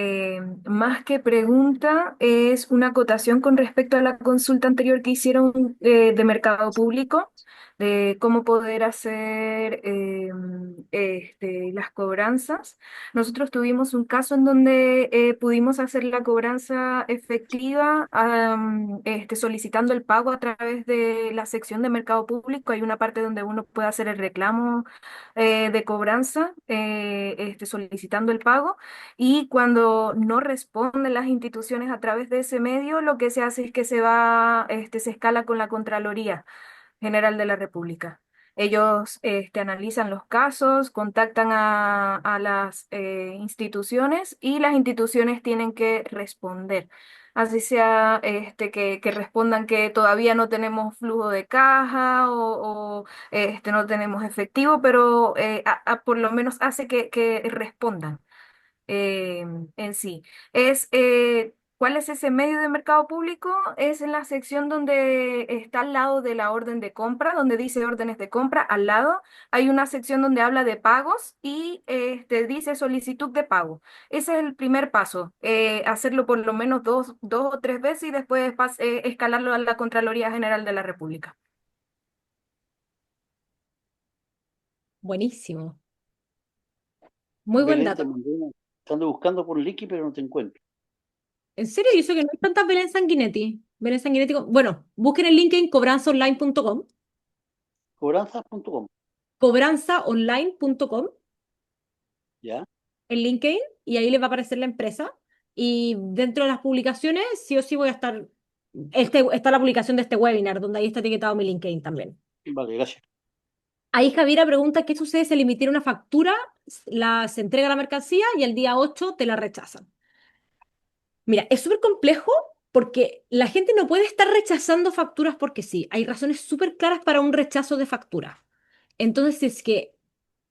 Más que pregunta, es una acotación con respecto a la consulta anterior que hicieron de mercado público, de cómo poder hacer las cobranzas. Nosotros tuvimos un caso en donde pudimos hacer la cobranza efectiva solicitando el pago a través de la sección de mercado público. Hay una parte donde uno puede hacer el reclamo de cobranza, solicitando el pago, y cuando no responden las instituciones a través de ese medio, lo que se hace es que se escala con la Contraloría General de la República. Ellos analizan los casos, contactan a las instituciones y las instituciones tienen que responder. Así sea que respondan que todavía no tenemos flujo de caja o no tenemos efectivo, pero por lo menos hace que respondan eh, en sí. ¿Cuál es ese medio de mercado público? Es en la sección donde está al lado de la orden de compra, donde dice órdenes de compra, al lado hay una sección donde habla de pagos y dice solicitud de pago. Ese es el primer paso, hacerlo por lo menos dos o tres veces y después escalarlo a la Contraloría General de la República. Buenísimo. Muy buen Belén, te dato. mandé te ando buscando por Licky, pero no te encuentro. En serio, yo sé que no hay tantas Belén Sanguinetti. Belén Sanguinetti, bueno, busquen el link en cobranzaonline.com, Cobranzas.com, cobranzaonline.com, ¿ya? en LinkedIn, y ahí les va a aparecer la empresa. Y dentro de las publicaciones, sí o sí voy a estar, está la publicación de este webinar, donde ahí está etiquetado mi LinkedIn también. Vale, gracias. Ahí Javiera pregunta qué sucede si al emitir una factura, se entrega la mercancía y el día 8 te la rechazan. Mira, es súper complejo porque la gente no puede estar rechazando facturas porque sí. Hay razones súper claras para un rechazo de factura. Entonces, si es que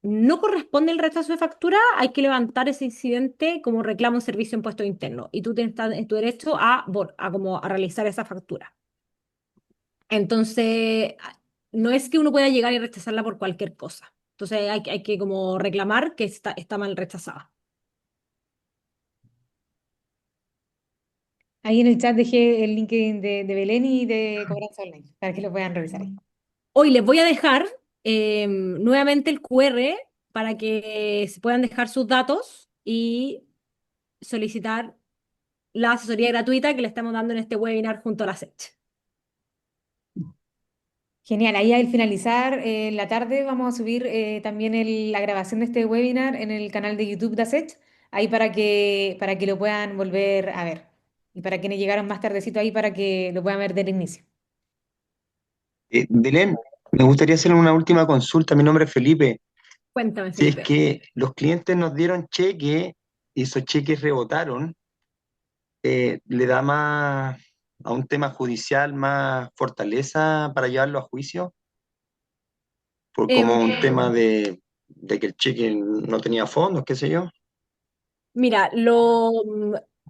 no corresponde el rechazo de factura, hay que levantar ese incidente como reclamo en servicio de impuesto interno. Y tú tienes en tu derecho a como a realizar esa factura. Entonces, no es que uno pueda llegar y rechazarla por cualquier cosa. Entonces, hay que como reclamar que está mal rechazada. Ahí en el chat dejé el LinkedIn de Belén y de Cobranza Online para que lo puedan revisar ahí. Hoy les voy a dejar nuevamente el QR para que se puedan dejar sus datos y solicitar la asesoría gratuita que le estamos dando en este webinar junto a la SECH. Genial, ahí al finalizar la tarde vamos a subir también la grabación de este webinar en el canal de YouTube de ASECH, ahí para que lo puedan volver a ver. Y para quienes llegaron más tardecito ahí para que lo puedan ver del inicio. Belén, me gustaría hacer una última consulta. Mi nombre es Felipe. Cuéntame, Si es Felipe. que los clientes nos dieron cheque y esos cheques rebotaron, ¿le da más a un tema judicial más fortaleza para llevarlo a juicio? Por Em, como un tema de que el cheque no tenía fondos, qué sé yo. Mira,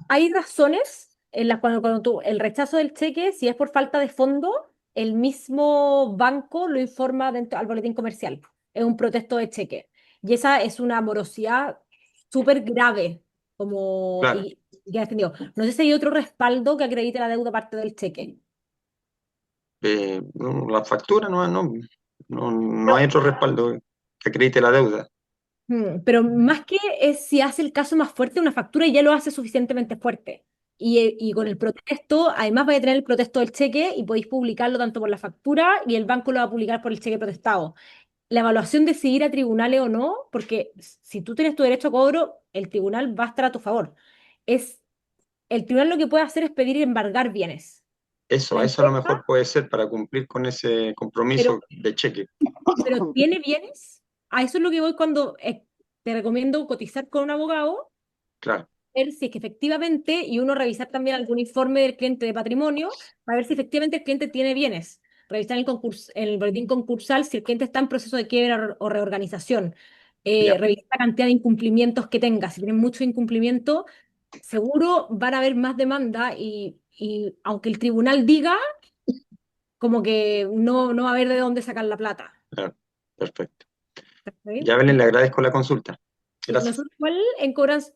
hay razones en las cuando el rechazo del cheque, si es por falta de fondo, el mismo banco lo informa dentro al boletín comercial. Es un protesto de cheque. Y esa es una morosidad súper grave, Claro, y que ha defendido. No sé si hay otro respaldo que acredite la deuda aparte del cheque. no, la factura no hay otro respaldo que acredite la deuda. Pero más que es si hace el caso más fuerte, una factura ya lo hace suficientemente fuerte. Y con el protesto, además vais a tener el protesto del cheque y podéis publicarlo tanto por la factura y el banco lo va a publicar por el cheque protestado. La evaluación de si ir a tribunales o no, porque si tú tienes tu derecho a cobro, el tribunal va a estar a tu favor. Es, el tribunal lo que puede hacer es pedir embargar bienes. La Eso a lo empresa, mejor puede ser para cumplir con ese pero, compromiso de cheque. pero tiene bienes. A eso es lo que voy cuando te recomiendo cotizar con un abogado Claro, ver si es que efectivamente, y uno revisar también algún informe del cliente de patrimonio, para ver si efectivamente el cliente tiene bienes. Revisar en el boletín concursal si el cliente está en proceso de quiebra o reorganización. ya, Revisar la cantidad de incumplimientos que tenga. Si tiene mucho incumplimiento, seguro van a haber más demanda y aunque el tribunal diga, como que no va a haber de dónde sacar la plata. claro, perfecto. ¿Está bien? Ya, Belén, le agradezco la consulta. Sí, Gracias. nosotros igual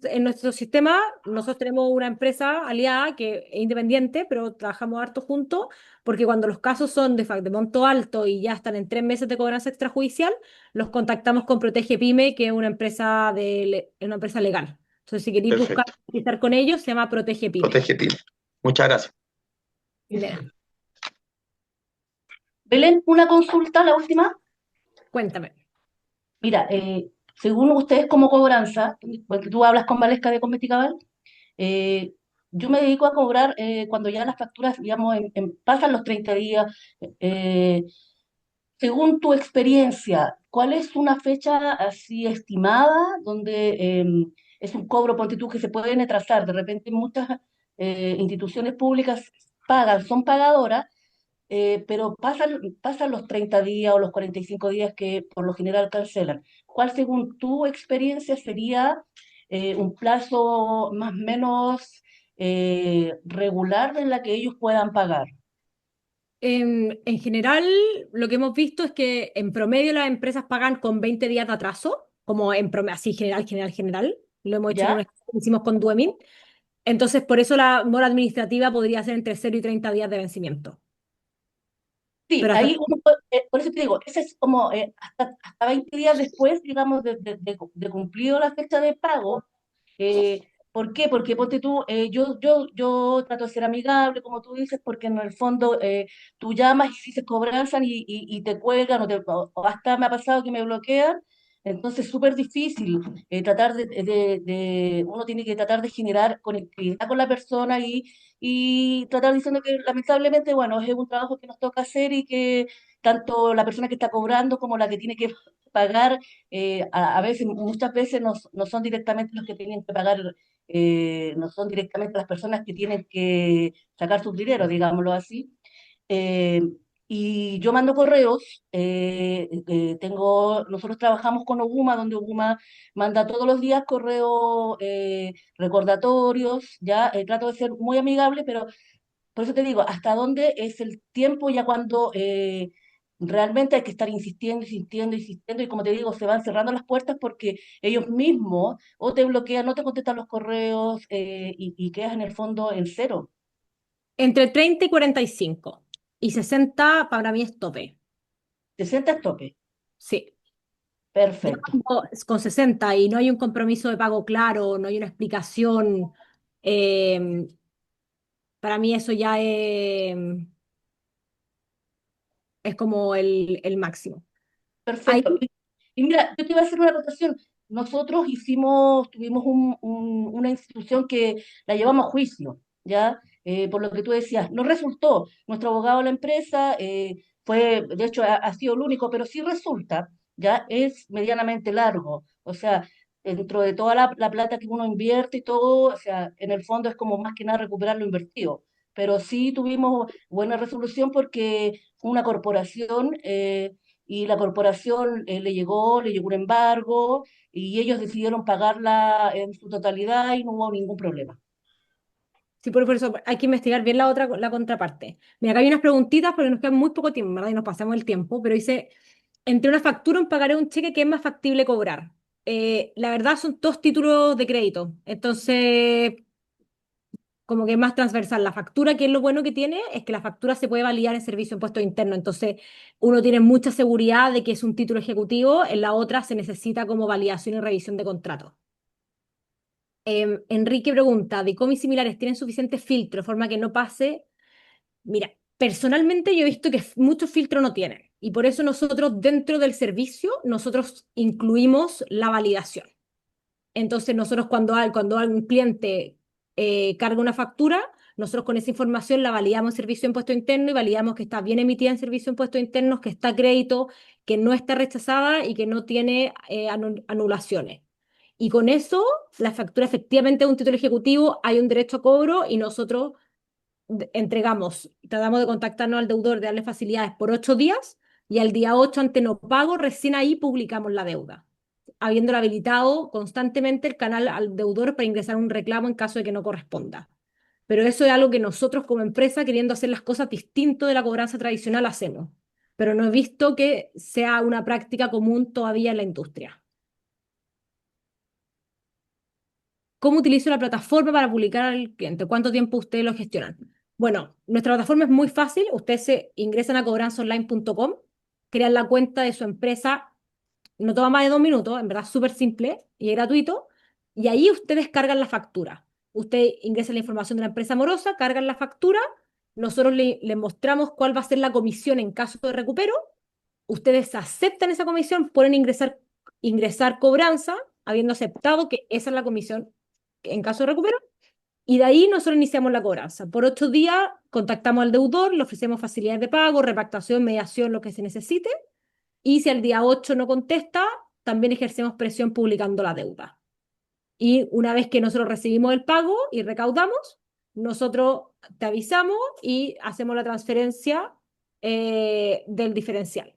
en nuestro sistema, nosotros tenemos una empresa aliada que es independiente, pero trabajamos harto juntos, porque cuando los casos son de monto alto y ya están en 3 meses de cobranza extrajudicial, los contactamos con Protege Pyme, que es una empresa legal. Entonces, si queréis buscar Perfecto. estar con ellos, se llama Protege Pyme. Protege PYME. Muchas gracias. Mira, Belén, una consulta, la última. cuéntame. Mira, según ustedes como cobranza, porque tú hablas con Valesca de Convesticaval, eh, yo me dedico a cobrar cuando ya las facturas, digamos, pasan los 30 días. eh, Según tu experiencia, ¿cuál es una fecha así estimada donde es un cobro, ponte tú, que se pueden atrasar? De repente muchas instituciones públicas pagan, son pagadoras, pero pasan los 30 días o los 45 días que por lo general cancelan. ¿Cuál, según tu experiencia, sería un plazo más o menos regular en la que ellos puedan pagar? En general, lo que hemos visto es que en promedio las empresas pagan con 20 días de atraso, como en promedio, así general. Lo hemos hecho con un ¿Ya? estudio que hicimos con Duemin. Entonces, por eso la mora administrativa podría ser entre 0 y 30 días de vencimiento. Sí, Pero hasta ahí por eso te digo, ese es como hasta 20 días después, digamos, de cumplido la fecha de pago. ¿Por qué? Porque ponte tú, yo trato de ser amigable, como tú dices, porque en el fondo tú llamas y dices cobranzan y te cuelgan o hasta me ha pasado que me bloquean. Entonces es súper difícil tratar uno tiene que tratar de generar conectividad con la persona y tratar diciendo que lamentablemente, bueno, es un trabajo que nos toca hacer y que tanto la persona que está cobrando como la que tiene que pagar, a veces, muchas veces no son directamente los que tienen que pagar, no son directamente las personas que tienen que sacar sus dinero, digámoslo así. Eh, y yo mando correos, nosotros trabajamos con Oguma, donde Oguma manda todos los días correos recordatorios, ya trato de ser muy amigable, pero por eso te digo, ¿hasta dónde es el tiempo ya cuando realmente hay que estar insistiendo, insistiendo, insistiendo? Y como te digo, se van cerrando las puertas porque ellos mismos o te bloquean, no te contestan los correos y quedas en el fondo en cero. Entre 30 y 45. Y 60 para mí es tope. Te sientas tope. Sí. Ya Perfecto. cuando es con 60 y no hay un compromiso de pago claro, no hay una explicación, eh, para mí eso ya es como el máximo. Ahí, Perfecto. Y mira, yo te iba a hacer una acotación. Nosotros tuvimos una institución que la llevamos a juicio, ¿ya? Por lo que tú decías, no resultó. Nuestro abogado de la empresa de hecho, ha sido el único, pero sí resulta, ¿ya? Es medianamente largo. O sea, dentro de toda la plata que uno invierte y todo, o sea, en el fondo es como más que nada recuperar lo invertido. Pero sí tuvimos buena resolución porque fue una corporación. Y la corporación le llegó un embargo y ellos decidieron pagarla en su totalidad y no hubo ningún problema. sí, por eso hay que investigar bien la contraparte. Mira, acá hay unas preguntitas porque nos queda muy poco tiempo, ¿verdad? Y nos pasamos el tiempo, pero dice, entre una factura, un pagaré, un cheque, ¿qué es más factible cobrar? La verdad son dos títulos de crédito, entonces como que es más transversal. La factura, que es lo bueno que tiene, es que la factura se puede validar en servicio de impuesto interno. Entonces, uno tiene mucha seguridad de que es un título ejecutivo, en la otra se necesita como validación y revisión de contrato. Enrique pregunta, ¿de cómo y similares tienen suficiente filtro de forma que no pase? Mira, personalmente yo he visto que muchos filtros no tienen y por eso nosotros dentro del servicio, nosotros incluimos la validación. Entonces, nosotros cuando algún cliente carga una factura, nosotros con esa información la validamos en servicio de impuesto interno y validamos que está bien emitida en servicio de impuestos internos, que está a crédito, que no está rechazada y que no tiene anulaciones. Y con eso, la factura efectivamente es un título ejecutivo, hay un derecho a cobro y nosotros entregamos, tratamos de contactarnos al deudor, de darle facilidades por 8 días y al día 8 ante no pago, recién ahí publicamos la deuda, habiéndolo habilitado constantemente el canal al deudor para ingresar un reclamo en caso de que no corresponda. Pero eso es algo que nosotros como empresa, queriendo hacer las cosas distinto de la cobranza tradicional, hacemos. Pero no he visto que sea una práctica común todavía en la industria. ¿Cómo utilizo la plataforma para publicar al cliente? ¿Cuánto tiempo ustedes lo gestionan? Bueno, nuestra plataforma es muy fácil. Ustedes se ingresan a cobranzaonline.com, crean la cuenta de su empresa, no toma más de 2 minutos, en verdad súper simple y es gratuito, y ahí ustedes cargan la factura. Usted ingresa la información de la empresa morosa, cargan la factura, nosotros le mostramos cuál va a ser la comisión en caso de recupero, ustedes aceptan esa comisión, pueden ingresar cobranza, habiendo aceptado que esa es la comisión en caso de recupero, y de ahí nosotros iniciamos la cobranza. Por 8 días contactamos al deudor, le ofrecemos facilidades de pago, repactación, mediación, lo que se necesite, y si al día 8 no contesta, también ejercemos presión publicando la deuda. Y una vez que nosotros recibimos el pago y recaudamos, nosotros te avisamos y hacemos la transferencia del diferencial.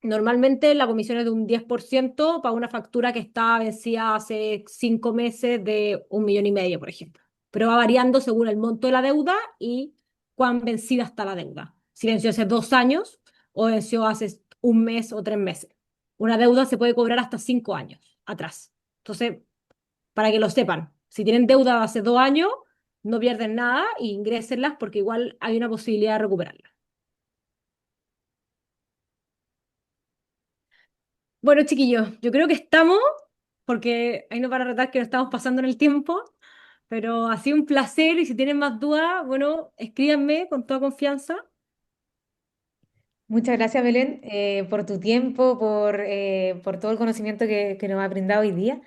Normalmente la comisión es de un 10% para una factura que está vencida hace 5 meses de 1,5 millones, por ejemplo. Pero va variando según el monto de la deuda y cuán vencida está la deuda. Si venció hace 2 años o venció hace un mes o 3 meses. Una deuda se puede cobrar hasta 5 años atrás. Entonces, para que lo sepan, si tienen deuda de hace 2 años, no pierden nada e ingrésenlas porque igual hay una posibilidad de recuperarla. Bueno, chiquillos, yo creo que estamos, porque ahí no para retar que nos estamos pasando en el tiempo, pero ha sido un placer y si tienen más dudas, bueno, escríbanme con toda confianza. Muchas gracias, Belén, por tu tiempo, por todo el conocimiento que nos ha brindado hoy día.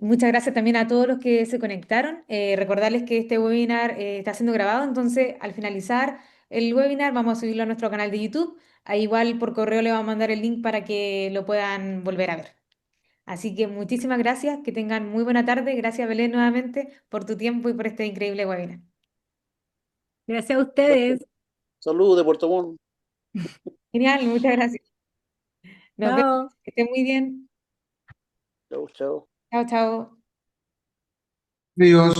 Muchas gracias también a todos los que se conectaron. Recordarles que este webinar está siendo grabado, entonces al finalizar el webinar vamos a subirlo a nuestro canal de YouTube. Ahí igual por correo le vamos a mandar el link para que lo puedan volver a ver. Así que muchísimas gracias, que tengan muy buena tarde. Gracias, Belén, nuevamente por tu tiempo y por este increíble webinar. Gracias a Gracias. ustedes. Saludos de Puerto Montt. Genial, muchas gracias. Nos vemos, Chao. que estén muy bien. Chau, chau. Chao, chao. Adiós.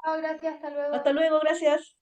Chao, gracias, hasta luego. Hasta luego, gracias.